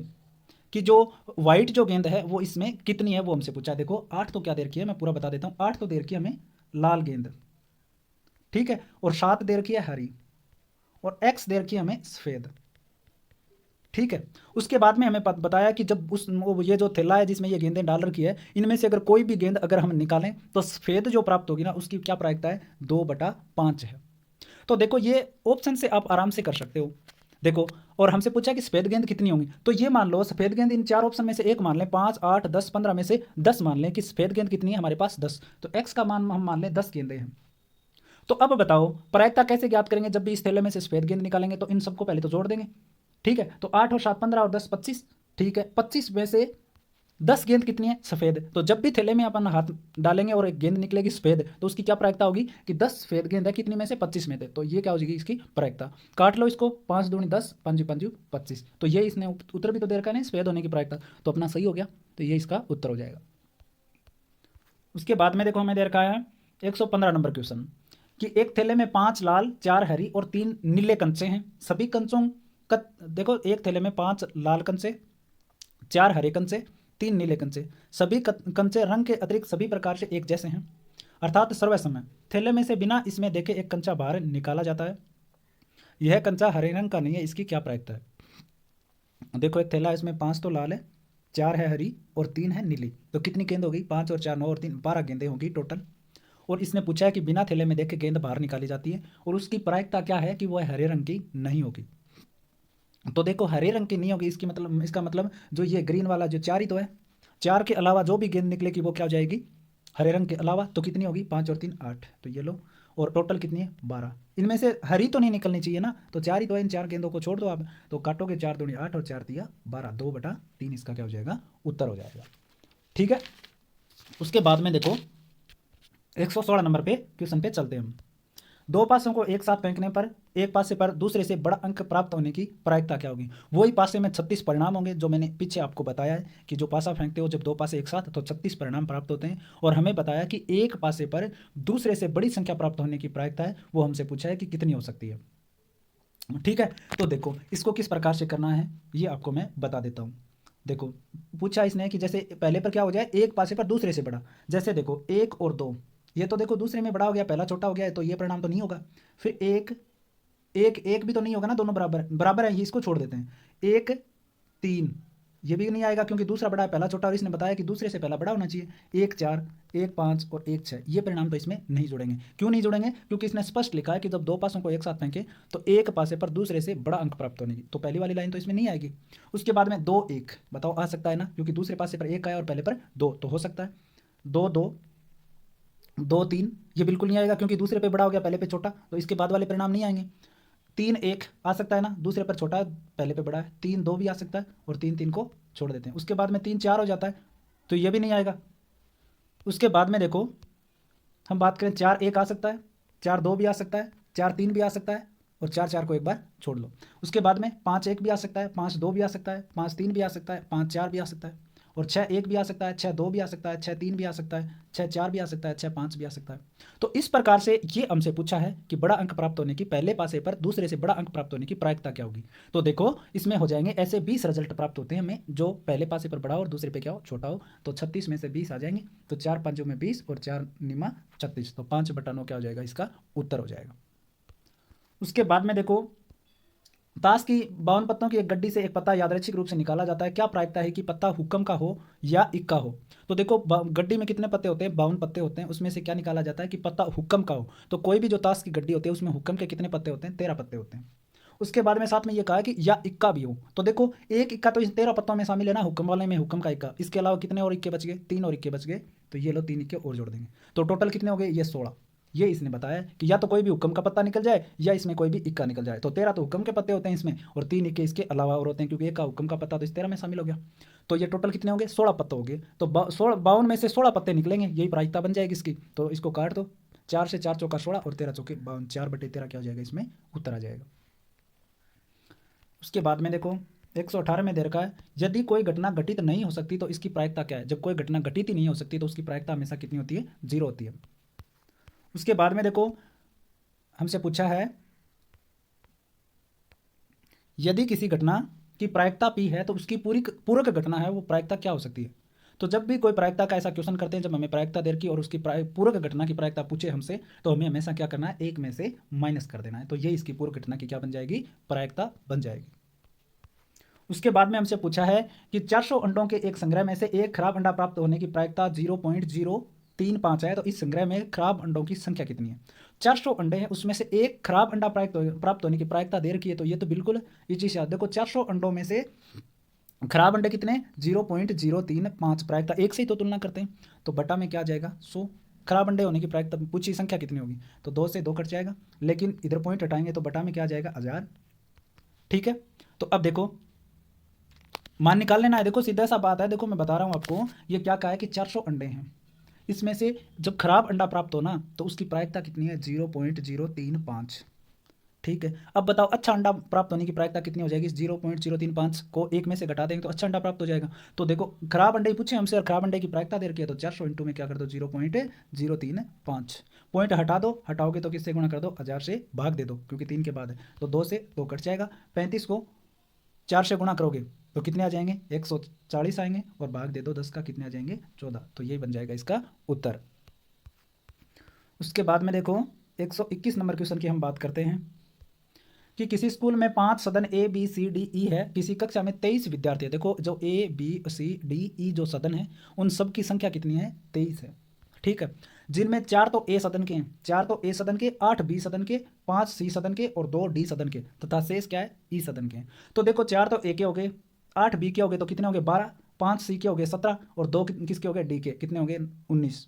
कि जो व्हाइट जो गेंद है वो इसमें कितनी है, वो हमसे पूछा है। देखो 8 तो क्या दे रखी है, मैं पूरा बता देता हूँ। 8 तो दे रखी है हमें लाल गेंद, ठीक है, और 7 दे रखी है हरी, और x दे रखी है हमें सफ़ेद। ठीक है, उसके बाद में हमें बताया कि जब ये जो थैला है जिसमें ये गेंदें डाल रखी है, इनमें से अगर कोई भी गेंद अगर हम निकालें तो सफ़ेद जो प्राप्त होगी ना, उसकी क्या प्रायिकता है, 2/5 है। तो देखो ये ऑप्शन से आप आराम से कर सकते हो। देखो, और हमसे पूछा कि सफ़ेद गेंद कितनी होंगी, तो ये मान लो सफ़ेद गेंद इन 4 ऑप्शन में से एक मान लें, 5, 8, 10, 15 में से 10 मान लें कि सफ़ेद गेंद कितनी है हमारे पास, 10। तो x का मान हम मान लें 10 गेंदें हैं। तो अब बताओ प्रायिकता कैसे ज्ञात करेंगे, जब भी इस थैले में से सफ़ेद गेंद निकालेंगे तो इन सबको पहले तो जोड़ देंगे। ठीक है, तो 8 और 7 15 और 10 25। ठीक है, 25 में से 10 गेंद कितनी है, सफ़ेद। तो जब भी थैले में अपन हाथ डालेंगे और एक गेंद निकलेगी सफ़ेद, तो उसकी क्या प्रायिकता होगी कि 10 सफ़ेद गेंद है, कितनी में से, 25 में थे। तो ये क्या हो जाएगी इसकी प्रायिकता। काट लो इसको, 5 दूनी 10, 5 5 25। तो ये इसने उत्तर भी तो दे रखा है नहीं, सफ़ेद होने की प्रायिकता, तो अपना सही हो गया। तो ये इसका उत्तर हो जाएगा। उसके बाद में देखो हमें दे रखा है 115 नंबर क्वेश्चन कि एक थैले में 5 लाल, 4 हरी और 3 नीले कंचे हैं। सभी कंचों का देखो, एक थैले में 5 लाल कंचे, 4 हरे कंचे, 3 नीले कंचे, सभी कंचे रंग के अतिरिक्त सभी प्रकार से एक जैसे हैं, अर्थात सर्वसम है। थैले में से बिना इसमें देखे एक कंचा बाहर निकाला जाता है, यह कंचा हरे रंग का नहीं है, इसकी क्या प्रायिकता है। देखो एक थैला, इसमें 5 तो लाल है, 4 है हरी और 3 है नीली, तो कितनी गेंद होगी, 5 और 4 9 और 3 12 गेंदें होगी टोटल। और इसने पूछा है कि बिना थैले में देखे गेंद बाहर निकाली जाती है और उसकी प्रायिकता क्या है कि वह हरे रंग की नहीं होगी। तो देखो हरे रंग की नहीं होगी, इसका मतलब जो ये ग्रीन वाला जो 4 ही तो है, 4 के अलावा जो भी गेंद निकलेगी वो क्या हो जाएगी, हरे रंग के अलावा। तो कितनी होगी, 5 और 3 8, तो ये लो, और टोटल कितनी है 12। इनमें से हरी तो नहीं निकलनी चाहिए ना, तो 4 ही तो है, इन 4 गेंदों को छोड़ दो आप, तो काटोगे 4 दूनी 8 और 4 दिया 12, 2/3 इसका क्या हो जाएगा, उत्तर हो जाएगा। ठीक है, उसके बाद में देखो 116 नंबर पे क्वेश्चन पे चलते हैं हम। दो पासों को एक साथ फेंकने पर एक पासे पर दूसरे से बड़ा अंक प्राप्त होने की प्रायिकता क्या होगी। वही पासे में 36 परिणाम होंगे, जो मैंने पीछे आपको बताया है कि जो पासा फेंकते हो जब दो पासे एक साथ, तो 36 परिणाम प्राप्त होते हैं। और हमें बताया कि एक पासे पर दूसरे से बड़ी संख्या प्राप्त होने की प्रायिकता है, वो हमसे पूछा है कि कितनी हो सकती है। ठीक है, तो देखो इसको किस प्रकार से करना है ये आपको मैं बता देता हूँ। देखो पूछा इसने कि जैसे पहले पर क्या हो जाए, एक पासे पर दूसरे से बड़ा, जैसे देखो 1 और 2, ये तो देखो दूसरे में बड़ा हो गया, पहला छोटा हो गया है, तो ये परिणाम तो नहीं होगा। फिर एक एक एक भी तो नहीं होगा ना, दोनों बराबर बराबर है, ये इसको छोड़ देते हैं। 1 3, ये भी नहीं आएगा क्योंकि दूसरा बड़ा है पहला छोटा, और इसने बताया कि दूसरे से पहला बड़ा होना चाहिए। 1 4, 1 5 और 1 6, ये परिणाम तो इसमें नहीं जुड़ेंगे। क्यों नहीं जुड़ेंगे, क्योंकि इसने स्पष्ट लिखा है कि जब दो पासों को एक साथ फेंके तो एक पासे पर दूसरे से बड़ा अंक प्राप्त होने की, तो पहली वाली लाइन तो इसमें नहीं आएगी। उसके बाद में 2 1, बताओ आ सकता है ना, क्योंकि दूसरे पासे पर 1 आया और पहले पर 2, तो हो सकता है। 2 2, 2 3, ये बिल्कुल नहीं आएगा क्योंकि दूसरे पे बड़ा हो गया पहले पे छोटा, तो इसके बाद वाले परिणाम नहीं आएंगे। 3 1 आ सकता है ना, दूसरे पर छोटा है पहले पे बड़ा है। 3 2 भी आ सकता है, और 3 3 को छोड़ देते हैं। उसके बाद में 3 4 हो जाता है, तो ये भी नहीं आएगा। उसके बाद में देखो हम बात करें, 4 1 आ सकता है, 4 2 भी आ सकता है, 4 3 भी आ सकता है, और 4 4 को एक बार छोड़ लो। उसके बाद में 5 1 भी आ सकता है, 5 2 भी आ सकता है, 5 3 भी आ सकता है, 5 4 भी आ सकता है, और 6 1 भी आ सकता है, 6 2 भी आ सकता है, 6 3 भी आ सकता है, 6 4 भी आ सकता है, 6 5 भी आ सकता है। तो इस प्रकार से ये हमसे पूछा है कि बड़ा अंक प्राप्त होने की, पहले पासे पर दूसरे से बड़ा अंक प्राप्त होने की प्रायिकता क्या होगी। तो देखो इसमें हो जाएंगे ऐसे 20 रिजल्ट प्राप्त होते हैं हमें, जो पहले पासे पर बड़ा हो और दूसरे पे क्या हो, छोटा हो। तो 36 में से 20 आ जाएंगे, तो 4 5 में 20 और 4 निमा 36, तो 5/9 क्या हो जाएगा, इसका उत्तर हो जाएगा। उसके बाद में देखो ताश की 52 पत्तों की एक गड्डी से एक पत्ता यादृच्छिक रूप से निकाला जाता है, क्या प्रायिकता है कि पत्ता हुक्म का हो या इक्का हो। तो देखो गड्डी में कितने पत्ते होते हैं, 52 पत्ते होते हैं, उसमें से क्या निकाला जाता है कि पत्ता हुक्म का हो। तो कोई भी जो ताश की गड्डी होती है उसमें हुक्म के कितने पत्ते होते हैं, 13 पत्ते होते हैं। उसके बाद में साथ में ये कहा कि या इक्का भी हो, तो देखो एक इक्का तो इस 13 पत्तों में शामिल है ना, हुक्म वाले में हुक्म का इक्का, इसके अलावा कितने और इक्के बच गए, 3 और इक्के बच गए, तो ये लो 3 इक्के और जोड़ देंगे, तो टोटल कितने हो गए, ये 16। ये इसने बताया कि या तो कोई भी हुक्म का पत्ता निकल जाए या इसमें कोई भी इक्का निकल जाए। तो 13 तो हुक्म के पत्ते होते हैं इसमें, और 3 इक्के इसके अलावा और होते हैं, क्योंकि एक का हुक्म का पत्ता तो इस 13 में शामिल हो गया। तो ये टोटल कितने होंगे? 16 पत्ते हो गए। तो 52 में से 16 पत्ते निकलेंगे, यही प्रायिकता बन जाएगी इसकी। तो इसको काट दो, 4 से 4 चौका 16 और 13 चौके 52, 4/13 क्या हो जाएगा? इसमें उत्तर आ जाएगा। उसके बाद में देखो 118 में दे रखा है, यदि कोई घटना घटित नहीं हो सकती तो इसकी प्रायिकता क्या है? जब कोई घटना घटित ही नहीं हो सकती तो उसकी प्रायिकता हमेशा कितनी होती है? 0 होती है। उसके बाद में देखो हमसे पूछा है, यदि किसी घटना की प्रायिकता P है तो उसकी पूरक घटना है वो प्रायिकता क्या हो सकती है? तो जब भी कोई प्रायिकता का ऐसा क्वेश्चन करते हैं, जब हमें प्रायिकता दे रखी और उसकी पूरक घटना की प्रायिकता पूछे हमसे, तो हमें हमेशा क्या करना है? एक में से माइनस कर देना है। तो ये इसकी पूरक घटना की क्या बन जाएगी? प्रायिकता बन जाएगी। उसके बाद में हमसे पूछा है कि 400 अंडों के एक संग्रह में से एक खराब अंडा प्राप्त होने की प्रायिकता 0.035 है। तो इस संग्रह में खराब अंडों की संख्या कितनी है? 400 अंडे हैं, उसमें से एक खराब अंडा प्राप्त होने की प्रायिकता दे रखी है। तो ये तो बिल्कुल इजी से देखो, 400 अंडों में से खराब अंडे कितने? 0.035। प्रायिकता एक से ही तो तुलना करते हैं, तो बटा में क्या आ जाएगा? 100। खराब अंडे होने की प्रायिकता पूछी संख्या कितनी होगी? तो 2 से 2 कट जाएगा, लेकिन इधर पॉइंट हटाएंगे तो बटा में क्या आ जाएगा? 1000। ठीक है, तो अब देखो मान निकाल लेना है। देखो सीधा सा बात है, देखो मैं बता रहा हूँ आपको, ये क्या कहा है कि 400 अंडे हैं, इसमें से जब खराब अंडा प्राप्त हो ना तो उसकी प्रायिकता कितनी है? 0.035। ठीक है, अब बताओ अच्छा अंडा प्राप्त होने की प्रायिकता कितनी हो जाएगी? 0.035 को एक में से घटा देंगे तो अच्छा अंडा प्राप्त हो जाएगा। तो देखो खराब अंडे ही पूछे हमसे और खराब अंडे की प्रायिकता दे रखी है, तो 400 इंटू में क्या कर दो? 0.035। पॉइंट हटा दो, हटाओगे तो किससे गुणा कर दो? 1000 से भाग दे दो, क्योंकि 3 के बाद है। तो 2 से 2 कट जाएगा, 35 को 4 से गुणा करोगे तो कितने आ जाएंगे? 140 आएंगे, और भाग दे दो 10 का, कितने आ जाएंगे? 14। तो ये बन जाएगा इसका उत्तर। उसके बाद में देखो 121 नंबर क्वेश्चन की हम बात करते हैं कि किसी स्कूल में 5 सदन ABCDE है, किसी कक्षा में 23 विद्यार्थी है। देखो जो ABCDE जो सदन है उन सब की संख्या कितनी है? 23 है। ठीक है, जिनमें 4 तो A सदन के हैं, 4 तो A सदन के, 8 B सदन के, 5 C सदन के और 2 D सदन के, तथा शेष क्या है? E सदन के हैं। तो देखो 4 तो A के हो गए, 8 B के हो गए तो कितने हो गए? 12, 5 C के हो गए 17 और 2 किसके हो गए? D के, कितने हो गए? 19।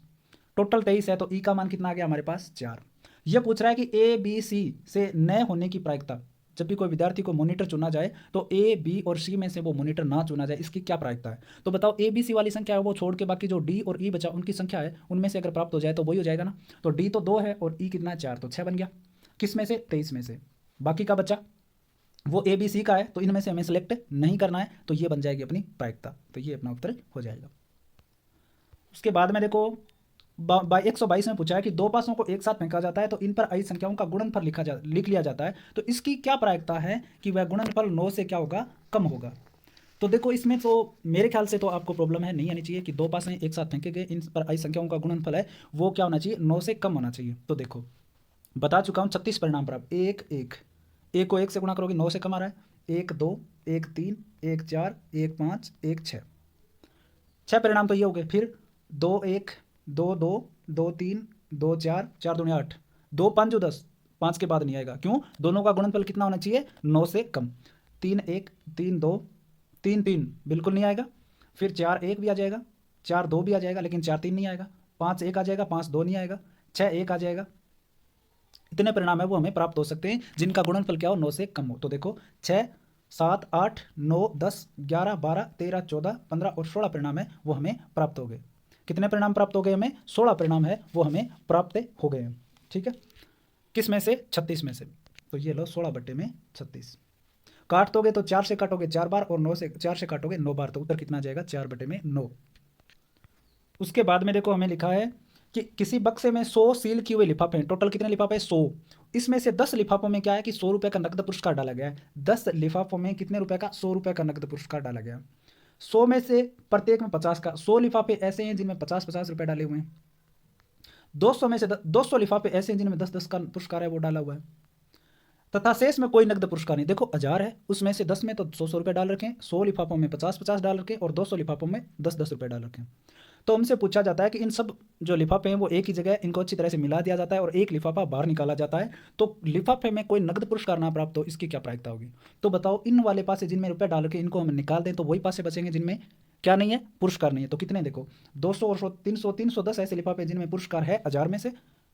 टोटल 23 है, तो E का मान कितना आ गया हमारे पास? 4। यह पूछ रहा है कि ABC से नए होने की प्रायिकता, जब भी कोई विद्यार्थी को मॉनिटर चुना जाए तो A, B और C में से वो मॉनिटर ना चुना जाए, इसकी क्या प्रायिकता है? तो बताओ ABC वाली संख्या है वो छोड़ के बाकी जो D और E बचा उनकी संख्या है, उनमें से अगर प्राप्त हो जाए तो वही हो जाएगा ना। तो D तो 2 है और E कितना है? 4, तो 6 बन गया। किस में से? 23 में से। बाकी का बचा वो ABC का है, तो इनमें से हमें सेलेक्ट नहीं करना है, तो ये बन जाएगी अपनी प्रायिकता। तो ये अपना उत्तर हो जाएगा। उसके बाद में देखो 122 में पूछा है कि दो पासों को एक साथ फेंका जाता है तो इन पर आई संख्याओं का गुणनफल लिख लिया जाता है, तो इसकी क्या प्रायिकता है कि वह गुणनफल 9 से क्या होगा? कम होगा। तो देखो इसमें तो मेरे ख्याल से तो आपको प्रॉब्लम है नहीं आनी चाहिए कि दो पासें एक साथ फेंके गए, इन पर आई संख्याओं का गुणनफल है वो क्या होना चाहिए? 9 से कम होना चाहिए। तो देखो बता चुका हूँ 36 परिणाम प्राप्त, 1 1, 1 को 1 से गुणा करोगे 9 से कम आ रहा है, 1 2, 1 3, 1 4, 1 5, 1 6, 6 परिणाम तो ये हो गए। फिर 2 1, 2 2, 2 3, 2 4, 4 दूनी 8, 2 5 जो 10, 5 के बाद नहीं आएगा, क्यों? दोनों का गुणनफल कितना होना चाहिए? 9 से कम। 3 1, 3 2, 3 3 बिल्कुल नहीं आएगा। फिर 4 1 भी आ जाएगा, 4 2 भी आ जाएगा, लेकिन 4 3 नहीं आएगा। 5 1 आ जाएगा, 5 2 नहीं आएगा, 6 1 आ जाएगा। इतने परिणाम है वो हमें प्राप्त हो सकते हैं जिनका गुणनफल क्या हो? 9 से कम हो। तो देखो 6 7 8 9 10 11 12 13 14 15 और 16 परिणाम है वो हमें प्राप्त हो गए। कितने परिणाम प्राप्त हो गए हमें? 16 परिणाम है वो हमें प्राप्त हो गए हैं। ठीक है, किस में से? 36 में से। तो ये लो 16/36 काट दोगे तो 4 से काटोगे 4 बार और 9 से 4 से काटोगे 9 बार, तो उत्तर कितना आ जाएगा? 4/9। उसके बाद में देखो हमें लिखा है कि किसी बक्से में 100 सील किए हुए लिफाफे हैं। टोटल कितने लिफाफे? 100। इसमें से 10 लिफाफों में क्या है कि 100 रुपये का नकद पुरस्कार डाला गया है। 10 लिफाफों में कितने रुपए का? 100 रुपये का नकद पुरस्कार डाला गया। 100 में से प्रत्येक में 50 का, 100 लिफाफे ऐसे हैं जिनमें 50-50 रुपये डाले हुए हैं। 200 में से 200 लिफाफे ऐसे हैं जिनमें 10-10 का पुरस्कार है वो डाला हुआ है, तथा शेष में कोई नकद पुरस्कार नहीं। देखो 1000 है, उसमें से 10 में तो 100 रुपये डाल रखे हैं, 100 लिफाफों में 50-50 डाल रखे हैं और 200 लिफाफों में 10-10 रुपये डाल रखे हैं। तो हमसे पूछा जाता है कि इन सब जो लिफाफे हैं वो एक ही जगह है, इनको अच्छी तरह से मिला दिया जाता है और एक लिफाफा बाहर निकाला जाता है, तो लिफाफे में कोई नकद पुरस्कार ना प्राप्त हो, इसकी क्या प्रायिकता होगी? तो बताओ इन वाले पासे जिनमें रुपये डाल के इनको हम निकाल दें तो वही पासे बचेंगे जिनमें क्या नहीं है? पुरस्कार नहीं है। तो कितने? देखो 200 और 300, 310 ऐसे लिफाफे जिनमें पुरस्कार है 1000 में से,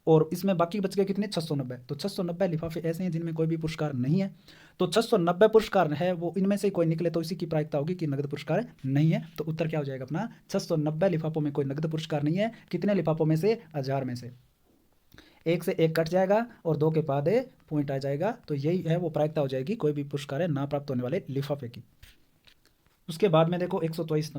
और इसमें बाकी बच गए कितने 690। तो 690 लिफाफे ऐसे हैं जिनमें कोई भी पुरस्कार नहीं है। तो 690 पुरस्कार है वो इनमें से कोई निकले तो इसी की प्रायिकता होगी कि नगद पुरस्कार नहीं है। तो उत्तर क्या हो जाएगा अपना 690 लिफाफों में कोई नगद पुरस्कार नहीं है। कितने लिफाफों में से 1000 में से एक से एक कट जाएगा और 2 के बाद पॉइंट आ जाएगा। तो यही है वो प्रायिकता हो जाएगी कोई भी पुरस्कार है ना प्राप्त होने वाले लिफाफे की। उसके बाद में देखो 124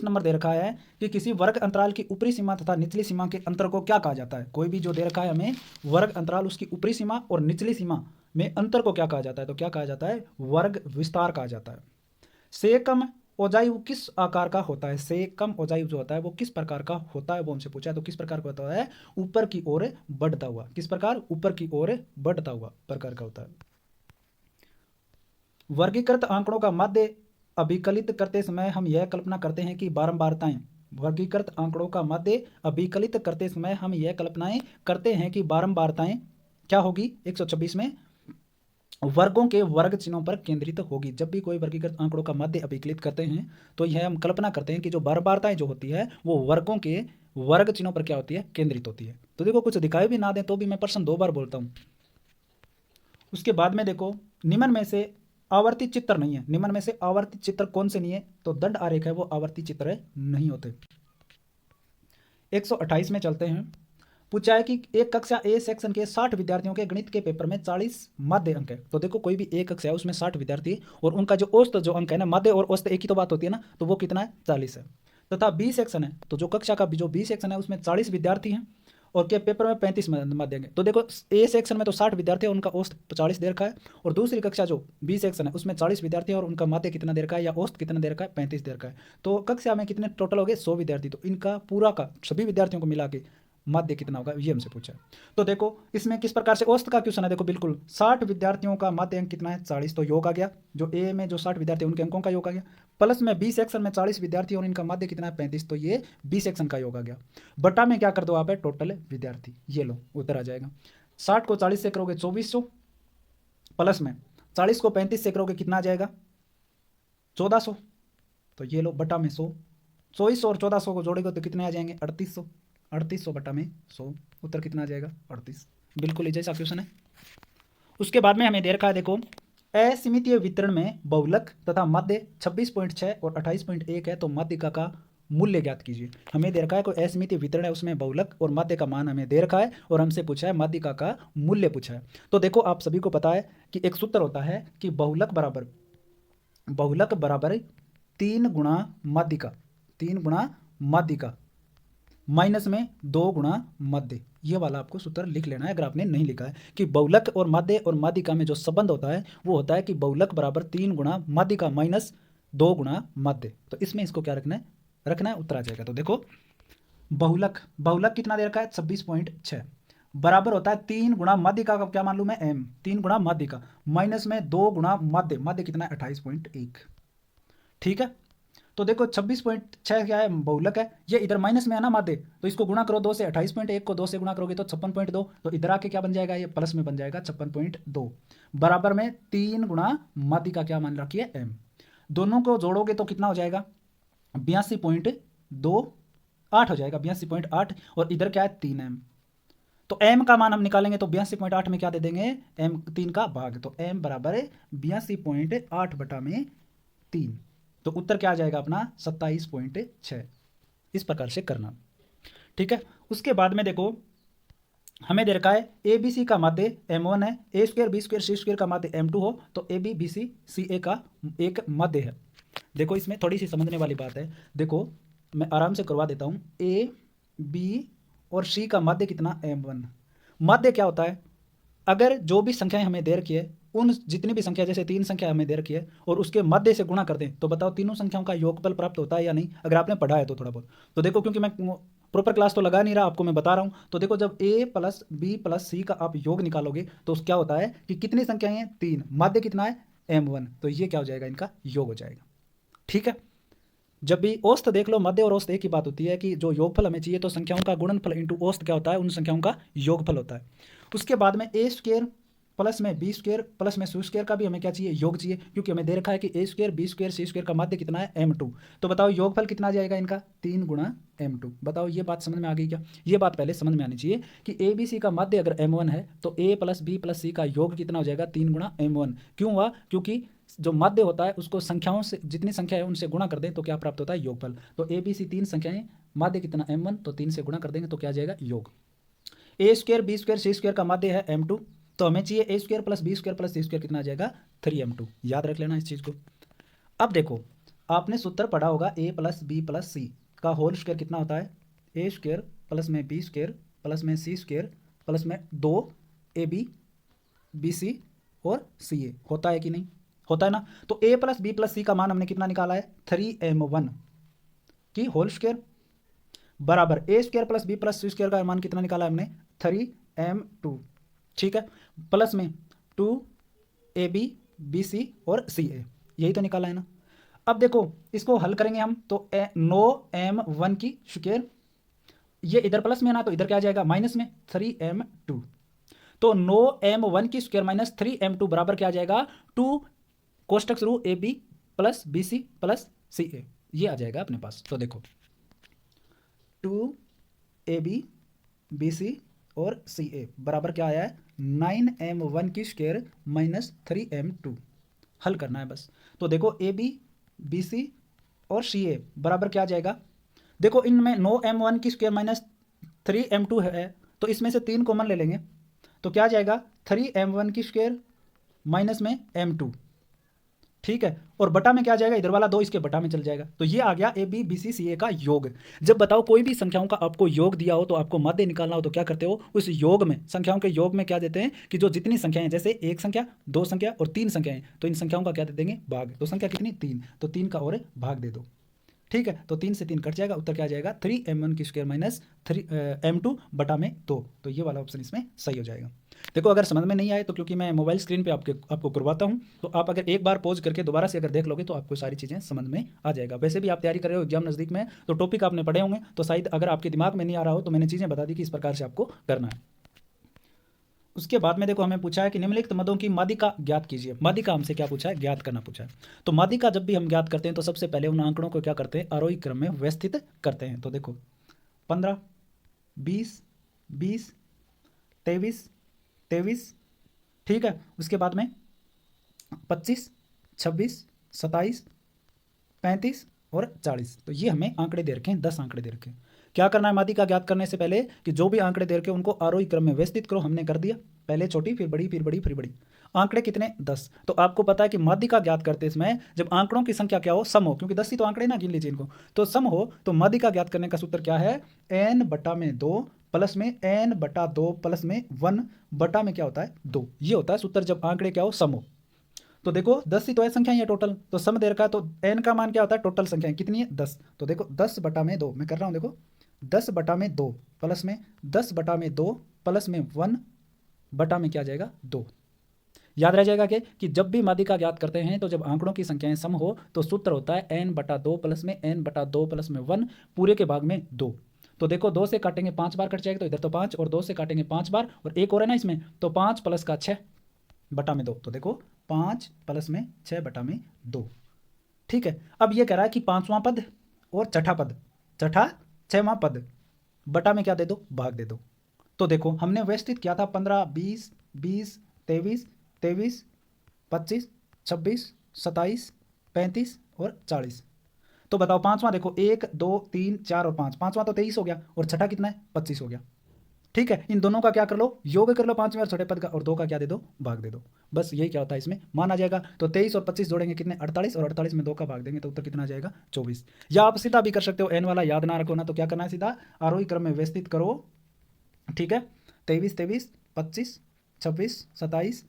नंबर दे रखा है कि किसी वर्ग अंतराल की ऊपरी सीमा तथा निचली सीमा के अंतर को क्या कहा जाता है। कोई भी जो दे रखा है हमें वर्ग अंतराल उसकी ऊपरी सीमा और निचली सीमा में अंतर को क्या कहा जाता है। तो क्या कहा जाता है वर्ग विस्तार कहा जाता है। से कम ओजायु किस आकार का होता है। से कम ओजायु जो होता है वो किस प्रकार का होता है वो हमसे पूछा है। तो किस प्रकार का होता है ऊपर की ओर बढ़ता हुआ। किस प्रकार ऊपर की ओर बढ़ता हुआ प्रकार का होता है। वर्गीकृत आंकड़ों का माध्य अभिकलित करते समय हम यह कल्पना करते हैं कि बारंबारताएं। वर्गीकृत आंकड़ों का माध्य अभिकलित करते समय हम यह कल्पनाएं करते हैं कि बारंबारताएं क्या होगी 126 में वर्गों के वर्ग चिन्हों पर केंद्रित होगी। जब भी कोई वर्गीकृत आंकड़ों का माध्य अभिकलित करते हैं तो यह हम कल्पना करते हैं कि जो बारंबारताएं जो होती है वो वर्गों के वर्ग चिन्हों पर क्या होती है केंद्रित होती है। तो देखो कुछ दिखाई भी ना दें तो भी मैं प्रश्न 2 बार बोलता हूं। उसके बाद में देखो निम्न में से आवर्ती चित्र नहीं है। निम्न में से आवर्ती चित्र कौन से नहीं है। तो दंड आरेख है वो आवर्ती चित्र नहीं होते। 128 में चलते हैं। पूछा है कि एक कक्षा ए सेक्शन के 60 विद्यार्थियों के गणित के पेपर में 40 माध्य अंक है। तो देखो कोई भी एक कक्षा है उसमें 60 विद्यार्थी और उनका जो औसत जो अंक है ना माध्य और औसत एक ही तो बात होती है ना। तो वो कितना है 40 है। तथा बी सेक्शन है तो जो कक्षा का जो बी सेक्शन है उसमें 40 विद्यार्थी हैं और के पेपर में 35 माध्य अंक। तो देखो ए सेक्शन में तो 60 विद्यार्थी है उनका औसत 40 दे रखा है और दूसरी कक्षा जो बी सेक्शन है उसमें 40 विद्यार्थी है और उनका माध्य कितना दे रखा है या औसत कितना दे रखा है 35 दे रखा है। तो कक्षा में कितने टोटल हो गए 100 विद्यार्थी। तो इनका पूरा का सभी विद्यार्थियों को मिला के माध्य कितना होगा ये हमसे पूछा है। तो देखो इसमें किस प्रकार से औसत का क्वेश्चन है। देखो बिल्कुल 60 विद्यार्थियों का माध्य अंक कितना है 40। तो योग आ गया जो ए में जो 60 विद्यार्थी उनके अंकों का योग आ गया प्लस में बी सेक्शन में 40 विद्यार्थी और इनका माध्य कितना है 35। तो ये बी सेक्शन का योग आ गया। बटा में क्या कर दो आप है टोटल विद्यार्थी। ये लो उत्तर आ जाएगा। 60 को 40 से करोगे 2400 प्लस में 40 को 35 से करोगे कितना आ जाएगा 1400। तो ये लो बटा में 100 2400 और 1400 को जोड़ेगा तो कितने आ जाएंगे 3800। 3800 बटा में 100 उत्तर कितना आ जाएगा 38। बिल्कुल ही जैसा क्वेश्चन है। उसके बाद में हमें दे रखा है देखो असीमितीय वितरण में बहुलक तथा माध्य 26.6 और 28.1 है। तो माध्यिका का मूल्य ज्ञात कीजिए। हमें दे रखा है कोई असीमितीय वितरण है उसमें बहुलक और माध्य का मान हमें दे रखा है और हमसे पूछा है माध्यिका का मूल्य पूछा है। तो देखो आप सभी को पता है कि एक सूत्र होता है कि बहुलक बराबर 3 गुणा माध्यिका। 3 गुणा माध्यिका माइनस में 2 गुणा माध्य। ये वाला आपको सूत्र लिख लेना है अगर आपने नहीं लिखा है कि बहुलक और माध्य और माध्यिका में जो संबंध होता है वो होता है कि बहुलक बराबर 3 गुणा माध्यिका माइनस 2 गुणा माध्य। तो इसमें इसको क्या रखना है उत्तर आ जाएगा। तो देखो बहुलक कितना दे रखा है 26.6 बराबर होता है 3 गुणा माध्यिका का क्या मान लूं मैं m 3 गुणा माध्यिका माइनस में 2 गुणा माध्य कितना है 28.1। ठीक है। तो देखो 26.6 क्या है बहुलक है ये इधर माइनस में है ना माध्य तो इसको गुणा करो 2 से 28.1 को 2 से गुणा करोगे तो 56.2। तो इधर आके क्या बन जाएगा ये प्लस में बन जाएगा 56.2 बराबर में 3 गुणा माध्यिका क्या मान रखी है m। दोनों को जोड़ोगे तो कितना हो जाएगा 82.28 हो जाएगा 82.8 और इधर क्या है 3m। तो m का मान हम निकालेंगे तो 82.8 में क्या दे देंगे m 3 का भाग। तो m बराबर 82.8 बटा में 3। तो उत्तर क्या आ जाएगा अपना 27.6। इस प्रकार से करना। ठीक है। उसके बाद में देखो हमें दे रखा है ए बी सी का माध्य m1 है a square B square C square का माध्य m2 हो तो ए बी बी सी सी ए का एक माध्य है। देखो इसमें थोड़ी सी समझने वाली बात है। देखो मैं आराम से करवा देता हूँ ए बी और सी का माध्य कितना m1। माध्य क्या होता है अगर जो भी संख्याएं हमें दे रखी है उन जितनी भी संख्या जैसे 3 संख्या हमें दे रखी है और उसके माध्य से गुणा कर दें तो बताओ तीनों संख्याओं का योगफल प्राप्त होता है या नहीं। अगर आपने पढ़ा है तो थोड़ा बहुत। तो देखो क्योंकि मैं प्रॉपर क्लास तो लगा नहीं रहा आपको मैं बता रहा हूँ। तो देखो जब a प्लस बी प्लस सी का आप योग निकालोगे तो क्या होता है कि कितनी संख्याएं हैं 3 माध्य कितना है m1। तो ये क्या हो जाएगा इनका योग हो जाएगा। ठीक है। जब भी औसत देख लो माध्य और औसत एक ही बात होती है कि जो योगफल हमें चाहिए तो संख्याओं का गुणनफल इंटू औसत क्या होता है उन संख्याओं का योगफल होता है। उसके बाद में ए स्क्वायर प्लस में बी स्क्वायर प्लस में सी स्क्वायर का भी हमें क्या चाहिए, योग चाहिए, क्योंकि हमें दे रखा है कि ए square B square C square का माध्य कितना है m2। तो बताओ योगफल कितना आ जाएगा इनका, 3 गुणा m2। बताओ ये बात समझ में आ गई क्या? ये बात पहले समझ में आनी चाहिए कि ए बी सी का माध्य अगर m1 है तो a प्लस बी प्लस सी का योग कितना हो जाएगा, 3 गुणा m1। क्यों हुआ? क्योंकि जो माध्य होता है उसको संख्याओं से, जितनी संख्या है उनसे गुणा कर दें तो क्या प्राप्त होता है, योगफल। तो ए बी सी 3 संख्याएं, माध्य कितना m1, तो 3 से गुणा कर देंगे तो क्या आ जाएगा, योग। A square B square C square का माध्य है m2, तो हमें चाहिए A square plus B square plus C square कितना आ जाएगा, 3m2। याद रख लेना इस चीज़ को। अब देखो आपने सूत्र पढ़ा होगा ए प्लस बी प्लस सी का होल स्क्वायर कितना होता है, ए स्क्वायर प्लस में बी स्क्वायर प्लस में सी स्क्वायर प्लस में 2 ए बी बी सी और सी ए। होता है कि नहीं? होता है ना। तो ए प्लस बी प्लस सी का मान हमने कितना निकाला है, 3m1 की होल स्क्वायर बराबर ए square plus B plus C square का मान कितना निकाला है हमने, 3m2। ठीक है, प्लस में 2ab bc और ca, यही तो निकाला है ना। अब देखो इसको हल करेंगे हम तो 9m1 की स्क्वायर, ये इधर प्लस में है ना तो इधर क्या आ जाएगा माइनस में, 3m2। तो 9m1 की स्क्वायर माइनस 3m2 बराबर क्या आ जाएगा, 2 कोष्टक शुरू A B plus B C plus C A, ये आ जाएगा अपने पास। तो देखो 2ab bc और सी ए बराबर क्या आया है, 9m1 की स्क्वायर माइनस 3m2। हल करना है बस। तो देखो ए बी बी सी और सी ए बराबर क्या आ जाएगा, देखो इनमें 9m1 की स्क्वायर माइनस 3m2 है तो इसमें से 3 कॉमन ले लेंगे तो क्या आ जाएगा, 3m1 की स्क्वायर माइनस में m2। ठीक है, और बटा में क्या आ जाएगा, इधर वाला 2 इसके बटा में चल जाएगा। तो ये आ गया ए बी बी सी सी ए का योग। जब बताओ कोई भी संख्याओं का आपको योग दिया हो तो आपको माध्य निकालना हो तो क्या करते हो, उस योग में, संख्याओं के योग में क्या देते हैं कि जो जितनी संख्याएं, जैसे एक संख्या, दो संख्या और तीन संख्याएं, तो इन संख्याओं का क्या दे देंगे, भाग। तो संख्या कितनी, 3, तो 3 का और भाग दे दो। ठीक है, तो 3 से 3 कट जाएगा, उत्तर क्या आ जाएगा, 3m1 की स्क्वायर माइनस 3m2 बटा में 2। तो ये वाला ऑप्शन इसमें सही हो जाएगा। देखो अगर समझ में नहीं आए तो क्योंकि मैं मोबाइल स्क्रीन पे आपको करवाता हूँ, तो आप अगर एक बार पॉज करके दोबारा से अगर देख लोगे तो आपको सारी चीज़ें समझ में आ जाएगा। वैसे भी आप तैयारी कर रहे हो, एग्जाम नज़दीक में, तो टॉपिक आपने पढ़े होंगे, तो शायद अगर आपके दिमाग में नहीं आ रहा हो तो मैंने चीज़ें बता दी कि इस प्रकार से आपको करना है। उसके बाद में देखो हमें पूछा है कि निम्नलिखित मदों की माध्यिका ज्ञात कीजिए। माध्यिका हमसे क्या पूछा है, ज्ञात करना पूछा है। तो माध्यिका जब भी हम ज्ञात करते हैं तो सबसे पहले उन आंकड़ों को क्या करते हैं, आरोही क्रम में व्यवस्थित करते हैं। तो देखो 15 20 20 23 23, ठीक है, उसके बाद में 25 26 27 35 और 40। तो ये हमें आंकड़े दे रखे हैं, 10 आंकड़े दे रखे हैं। क्या करना है माध्यिका ज्ञात करने से पहले कि जो भी आंकड़े दे रखे उनको आरोही क्रम में व्यवस्थित करो। हमने कर दिया, पहले छोटी फिर बड़ी फिर बड़ी फिर बड़ी। आंकड़े कितने, 10। तो आपको पता है कि माध्यिका ज्ञात करते समय जब आंकड़ों की संख्या क्या हो, सम हो, क्योंकि 10 ही तो आंकड़े ना, गिन लीजिए इनको, तो सम हो। तो माध्यिका ज्ञात करने का सूत्र क्या है, n बटा में 2 प्लस में n बटा 2 प्लस में 1 बटा में क्या होता है, 2। ये होता है सूत्र जब आंकड़े क्या हो, सम हो। तो देखो 10 ही तो है संख्या है टोटल, तो सम दे रखा है, तो n का मान क्या होता है, टोटल संख्या कितनी है, 10। तो देखो 10 बटा में 2 मैं कर रहा हूँ, देखो 10 बटा में 2 प्लस में 10 बटा में 2 प्लस में 1 बटा में क्या आ जाएगा, 2। याद रह जाएगा कि जब भी माध्यिका ज्ञात करते हैं तो जब आंकड़ों की संख्याएं सम हो तो सूत्र होता है n बटा 2 प्लस में n बटा 2 प्लस में 1 पूरे के भाग में 2। तो देखो 2 से काटेंगे 5 बार कट जाएगा, तो इधर तो 5, और 2 से काटेंगे 5 बार, और एक और है ना इसमें, तो 5 प्लस का 6 बटा में 2। तो देखो 5 प्लस में 6 बटा में 2। ठीक है, अब ये कह रहा है कि 5वां पद और छठा पद, छठा 6वां पद बटा में क्या दे दो, भाग दे दो। तो देखो हमने व्यवस्थित किया था 15 20 20 23 23 25 26 27 35 और 40। तो बताओ 5वां देखो 1 2 3 4 और 5, 5वां तो 23 हो गया, और छठा कितना है, 25 हो गया। ठीक है, इन दोनों का क्या कर लो, योग कर लो 5वें और छठे पद का, और 2 का क्या दे दो, भाग दे दो। बस यही क्या होता है इसमें, मान आ जाएगा। तो 23 और 25 जोड़ेंगे कितने, 48, और 48 में 2 का भाग देंगे तो उत्तर कितना आ जाएगा, 24। या आप सीधा भी कर सकते हो, एन वाला याद ना रखो ना, तो क्या करना है, सीधा आरोही क्रम में व्यवस्थित करो। ठीक है, 23 23 25 26 27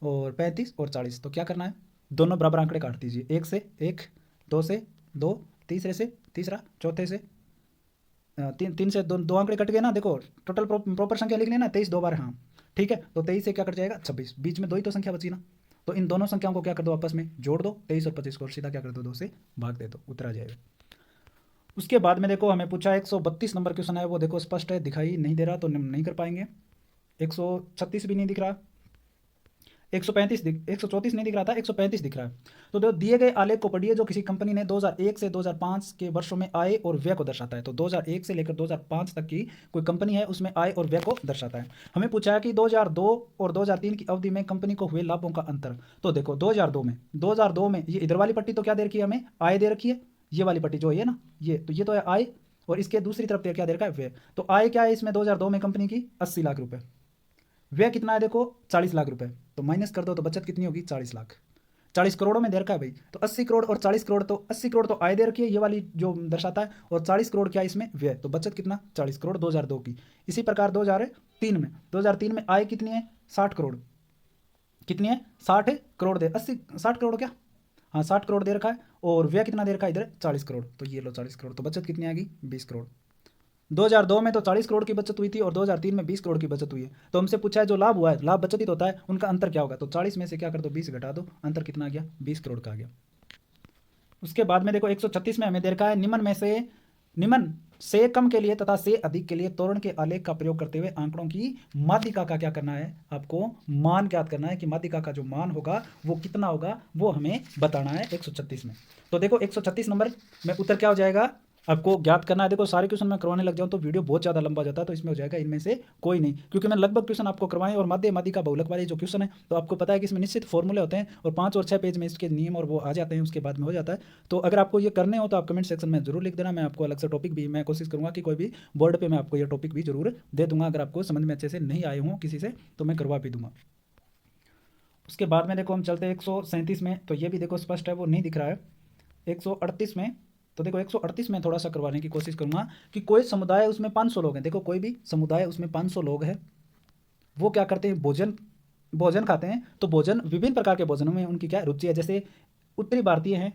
और 35 और 40। तो क्या करना है, दोनों बराबर आंकड़े काट दीजिए, 1 से 1, 2 से 2, तीसरे से तीसरा, चौथे से 3 से 2 आंकड़े कट गए ना। देखो टोटल प्रॉपर संख्या लिख लेना, 23 2 बार, हाँ ठीक है। तो 23 से क्या कट जाएगा, 26, बीच में 2 ही तो संख्या बची ना। तो इन दोनों संख्याओं को क्या कर दो, आपस में जोड़ दो, 23 और 25 को, और सीधा क्या कर दो, 2 से भाग दे दो, उत्तर आ जाएगा। उसके बाद में देखो हमें पूछा 132 नंबर क्वेश्चन है, वो देखो स्पष्ट है, दिखाई नहीं दे रहा तो नहीं कर पाएंगे। 136 भी नहीं दिख रहा, 135 134 नहीं दिख रहा था, 135 दिख रहा है। तो जो दिए गए आलेख को पढ़िए जो किसी कंपनी ने 2001 से 2005 के वर्षों में आय और व्यय को दर्शाता है। तो 2001 से लेकर 2005 तक की कोई कंपनी है, उसमें आय और व्यय को दर्शाता है। हमें पूछा है कि 2002 और 2003 की अवधि में कंपनी को हुए लाभों का अंतर। तो देखो 2002 में ये इधर वाली पट्टी तो क्या दे रखी है, हमें आय दे रखी है। ये वाली पट्टी जो है ना, ये तो है आय, और इसके दूसरी तरफ क्या दे रखा है, व्यय। तो आय क्या है इसमें 2002 में कंपनी की 80 लाख रुपए। व्यय कितना है देखो 40 लाख रुपए। तो माइनस कर दो तो बचत कितनी होगी, 40 लाख। 40 करोड़ों में दे रखा है भाई। तो 80 करोड़ और 40 करोड़, तो 80 करोड़ तो आय दे रखी है ये वाली जो दर्शाता है, और 40 करोड़ क्या है इसमें, व्यय। तो बचत कितना, 40 करोड़ 2002 की। इसी प्रकार 2003 में आय कितनी है, 60 करोड़। कितनी है, 60 करोड़ दे 60 करोड़ क्या, हाँ 60 करोड़ दे रखा है। और व्यय कितना दे रखा है इधर, 40 करोड़। तो ये लो 40 करोड़। तो बचत कितनी आएगी, 20 करोड़। 2002 में तो 40 करोड़ की बचत हुई थी और 2003 में 20 करोड़ की बचत हुई है। तो हमसे पूछा है जो लाभ हुआ है, लाभ बचत ही तो होता है, उनका अंतर क्या होगा। तो 40 में से क्या कर दो, 20 घटा दो, अंतर कितना आ गया, 20 करोड़ का आ गया। उसके बाद में देखो 136 में हमें दे रखा है निम्न से कम के लिए तथा से अधिक के लिए तोरण के आलेख का प्रयोग करते हुए आंकड़ों की माध्यिका का क्या करना है, आपको मान ज्ञात करना है कि माध्यिका का जो मान होगा वो कितना होगा, वो हमें बताना है 136 में। तो देखो 136 नंबर में उत्तर क्या हो जाएगा, आपको ज्ञात करना है। देखो सारे क्वेश्चन मैं करवाने लग जाऊं तो वीडियो बहुत ज़्यादा लंबा जाता है, तो इसमें हो जाएगा इनमें से कोई नहीं, क्योंकि मैं लगभग क्वेश्चन आपको करवाएं। और माध्य माध्यिका बहुलक वाले जो क्वेश्चन है, तो आपको पता है कि इसमें निश्चित फॉर्मूले होते हैं और 5 और 6 पेज में इसके नियम और वो आ जाते हैं, उसके बाद में हो जाता है। तो अगर आपको ये करने हो तो आप कमेंट सेक्शन में जरूर लिख देना। मैं आपको अलग से टॉपिक भी मैं कोशिश करूँगा कि कोई भी बोर्ड पर मैं आपको ये टॉपिक भी जरूर दे दूंगा। अगर आपको समझ में अच्छे से नहीं आए हों किसी से, तो मैं करवा भी दूंगा। उसके बाद में देखो हम चलते हैं 137 में। तो ये भी देखो स्पष्ट है, वो नहीं दिख रहा है 138 में। तो देखो 138 में थोड़ा सा करवाने की कोशिश करूंगा कि कोई समुदाय उसमें 500 लोग हैं। देखो कोई भी समुदाय उसमें 500 लोग हैं, वो क्या करते हैं, भोजन खाते हैं। तो भोजन, विभिन्न प्रकार के भोजनों में उनकी क्या रुचि है। जैसे उत्तरी भारतीय हैं,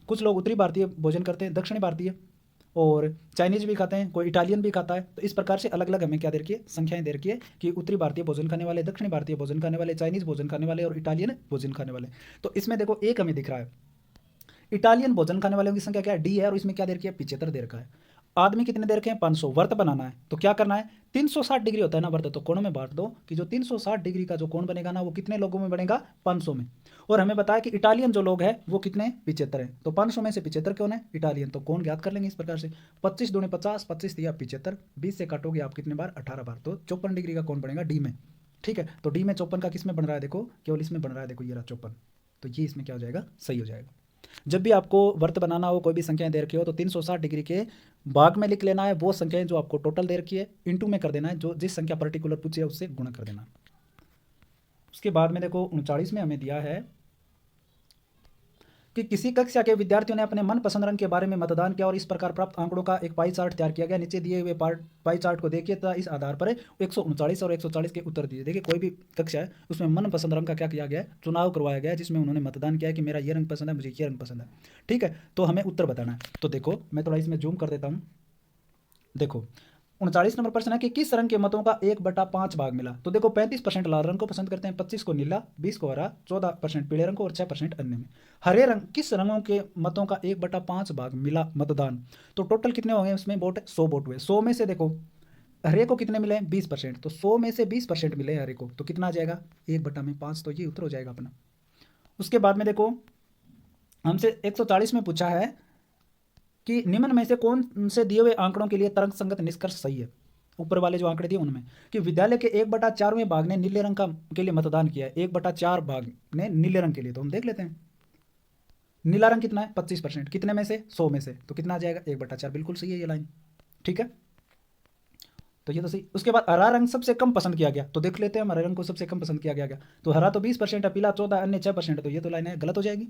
कुछ लोग उत्तरी भारतीय भोजन करते हैं, दक्षिणी भारतीय, और चाइनीज भी खाते हैं, कोई इटालियन भी खाता है। तो इस प्रकार से अलग अलग हमें क्या दे रखी है, संख्याएं दे रखी है कि उत्तरी भारतीय भोजन खाने वाले, दक्षिणी भारतीय भोजन खाने वाले, चाइनीज भोजन खाने वाले और इटालियन भोजन खाने वाले। तो इसमें देखो एक हमें दिख रहा है इटालियन भोजन खाने वालों की संख्या क्या है, डी है, और इसमें क्या दे रखी है, 75 दे रखा है। आदमी कितने दे रखे हैं, 500। वर्त बनाना है तो क्या करना है, 360 डिग्री होता है ना वर्त, तो कोणों में बांट दो कि जो 360 डिग्री का जो कोण बनेगा ना, वो कितने लोगों में बनेगा, 500 में। और हमें बताया कि इटालियन जो लोग हैं वो कितने, 75 है। तो 500 में से 75 कौन है, इटालियन। तो कोण ज्ञात कर लेंगे इस प्रकार से, 25 दूनी 50, 25 दिया 75, 20 से काटोगे आप कितने बार, 18 बार। तो 54 डिग्री का कोण बनेगा डी में। ठीक है, तो डी में 54 का किस में बन रहा है, देखो केवल इसमें बन रहा है, देखो ये रहा 54। तो ये इसमें क्या हो जाएगा, सही हो जाएगा। जब भी आपको वर्त बनाना हो, कोई भी संख्याएं दे रखी हो, तो 360 डिग्री के भाग में लिख लेना है वो संख्याएं जो आपको टोटल दे रखी है, इनटू में कर देना है, जो जिस संख्या पर्टिकुलर पूछी है उससे गुणा कर देना। उसके बाद में देखो 39 में हमें दिया है कि किसी कक्षा के विद्यार्थियों ने अपने मनपसंद रंग के बारे में मतदान किया और इस प्रकार प्राप्त आंकड़ों का एक पाई चार्ट तैयार किया गया। नीचे दिए हुए पाई चार्ट को देखिए तथा इस आधार पर 139 और 140 के उत्तर दिए। देखिए कोई भी कक्षा है उसमें मनपसंद रंग का क्या किया गया है, चुनाव करवाया गया है, जिसमें उन्होंने मतदान किया है कि मेरा ये रंग पसंद है, मुझे ये रंग पसंद है। ठीक है, तो हमें उत्तर बताना है। तो देखो मैं थोड़ा इसमें जूम कर देता हूँ। देखो 39 नंबर प्रश्न है कि किस रंग के मतों का 1/5 भाग मिला। तो देखो 35% लाल रंग को पसंद करते हैं, 25 को नीला, 20 को हरा, 14% पीले रंग को और 6% अन्य में। हरे रंग, किस रंगों के मतों का 1/5 भाग मिला मतदान। तो टोटल कितने हो गए उसमें वोट, 100 वोट हुए। 100 में से देखो हरे को कितने मिले, 20%। तो 100 में से 20% मिले हरे को, तो कितना आ जाएगा, 1/5। तो ये उत्तर हो जाएगा अपना। उसके बाद में देखो हमसे 140 में पूछा है कि निम्न में से कौन से दिए हुए आंकड़ों के लिए तर्क संगत निष्कर्ष सही है। ऊपर वाले जो आंकड़े दिए उनमें कि विद्यालय के 1/4वें भाग ने नीले रंग का के लिए मतदान किया है, 1/4 भाग ने नीले रंग के लिए। तो हम देख लेते हैं नीला रंग कितना है, 25%। कितने में से, 100 में से। तो कितना आ जाएगा, 1/4। बिल्कुल सही है ये लाइन। ठीक है, तो ये तो सही। उसके बाद हरा रंग सबसे कम पसंद किया गया। तो देख लेते हैं हरे रंग को सबसे कम पसंद किया गया। तो हरा तो 20% है, पीला 14, अन्य 6%। तो ये तो लाइन है गलत हो जाएगी।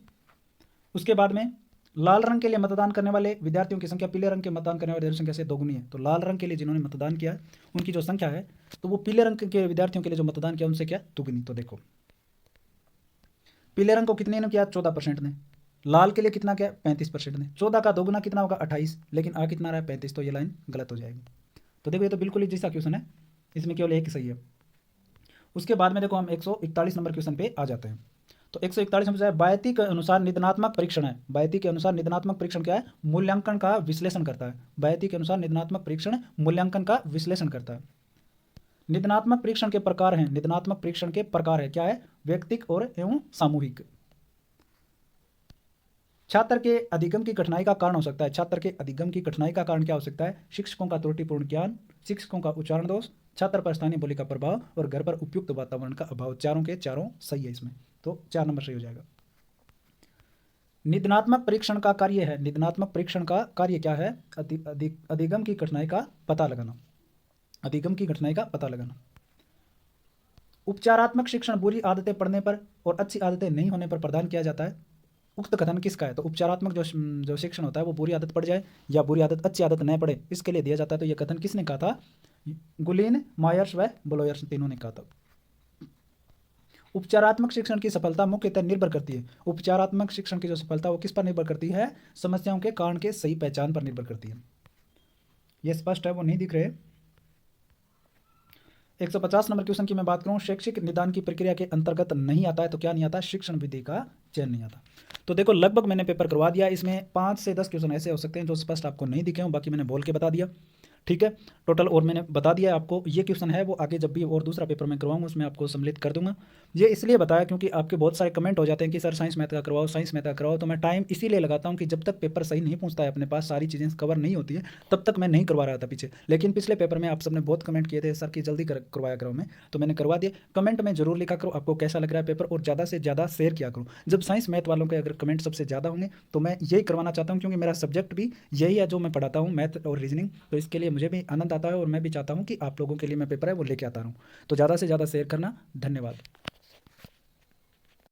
उसके बाद में लाल रंग के लिए मतदान करने वाले विद्यार्थियों की संख्या पीले रंग के मतदान करने वाले संख्या से दोगुनी है। तो लाल रंग के लिए जिन्होंने मतदान किया उनकी जो संख्या है, तो वो पीले रंग के विद्यार्थियों के लिए जो मतदान किया उनसे क्या, दुगुनी। तो देखो पीले रंग को कितने ने किया, 14% ने। लाल के लिए कितना क्या, 35% ने। 14 का दोगुना कितना होगा, 28, लेकिन आ कितना रहा है, 35। तो ये लाइन गलत हो जाएगी। तो देखो ये तो बिल्कुल ही जैसा क्वेश्चन है, इसमें केवल एक सही है। उसके बाद में देखो हम 141 नंबर क्वेश्चन पे आ जाते हैं। तो 141 में बायती के अनुसार निदानात्मक परीक्षण है। बायती के अनुसार निदानात्मक परीक्षण क्या है, मूल्यांकन का विश्लेषण करता है। बायती के अनुसार निदानात्मक परीक्षण मूल्यांकन का विश्लेषण करता है। निदानात्मक परीक्षण के प्रकार हैं, निदानात्मक परीक्षण के प्रकार है, क्या है, व्यक्तिक और एवं सामूहिक। छात्र के अधिगम की कठिनाई का कारण हो सकता है, छात्र के अधिगम की कठिनाई का कारण क्या हो सकता है, शिक्षकों का त्रुटिपूर्ण ज्ञान, शिक्षकों का उच्चारण दोष, छात्र पर स्थानीय बोली का प्रभाव और घर पर उपयुक्त वातावरण का अभाव। चारों के चारों सही है इसमें, तो 4 नंबर सही हो जाएगा। निदानात्मक परीक्षण का कार्य है, निदानात्मक परीक्षण का कार्य क्या है, अधिगम की कठिनाई का पता लगाना, अधिगम की कठिनाई का पता लगाना। उपचारात्मक शिक्षण बुरी आदतें पढ़ने पर और अच्छी आदतें नहीं होने पर प्रदान किया जाता है। उक्त कथन किसका है, तो उपचारात्मक जो शिक्षण होता है वो बुरी आदत पड़ जाए या बुरी आदत अच्छी आदत न पड़े इसके लिए दिया जाता है। तो ये कथन किसने कहा था, गुलीन, मायर्स व ब्लोयर्स तीनों ने कहा था। उपचारात्मक शिक्षण की सफलता मुख्यतः निर्भर करती है, उपचारात्मक शिक्षण की जो सफलता वो किस पर निर्भर करती है, समस्याओं के कारण के सही पहचान पर निर्भर करती है। ये स्पष्ट है, वो नहीं दिख रहे। 150 नंबर क्वेश्चन की मैं बात करूं, शैक्षिक निदान की प्रक्रिया के अंतर्गत नहीं आता है, तो क्या नहीं आता, शिक्षण विधि का चयन नहीं आता। तो देखो लगभग मैंने पेपर करवा दिया, इसमें 5 से 10 क्वेश्चन ऐसे हो सकते हैं जो स्पष्ट आपको नहीं दिखे हों, बाकी मैंने बोल के बता दिया, ठीक है टोटल, और मैंने बता दिया आपको ये क्वेश्चन है वो आगे जब भी और दूसरा पेपर मैं करवाऊंगा उसमें आपको सम्मिलित कर दूंगा। ये इसलिए बताया क्योंकि आपके बहुत सारे कमेंट हो जाते हैं कि सर साइंस मैथ का करवाओ, साइंस मैथ का करवाओ, तो मैं टाइम इसीलिए लगाता हूं कि जब तक पेपर सही नहीं पहुंचता है अपने पास, सारी चीज़ें कवर नहीं होती है, तब तक मैं नहीं करवा रहा था पीछे। लेकिन पिछले पेपर में आप सबने बहुत कमेंट किए थे सर कि जल्दी करवाया करो, मैं तो मैंने करवा दिया। कमेंट में जरूर लिखा करो आपको कैसा लग रहा है पेपर, और ज़्यादा से ज़्यादा शेयर किया करो। जब साइंस मैथ वालों के अगर कमेंट सबसे ज़्यादा होंगे तो मैं यही करवाना चाहता हूँ, क्योंकि मेरा सब्जेक्ट भी यही है जो मैं पढ़ाता हूँ, मैथ और रीजनिंग, तो इसके लिए मुझे भी आनंद आता है और मैं भी चाहता हूँ कि आप लोगों के लिए मैं पेपर है वो लेके आता रहूँ। तो ज़्यादा से ज़्यादा शेयर करना, धन्यवाद।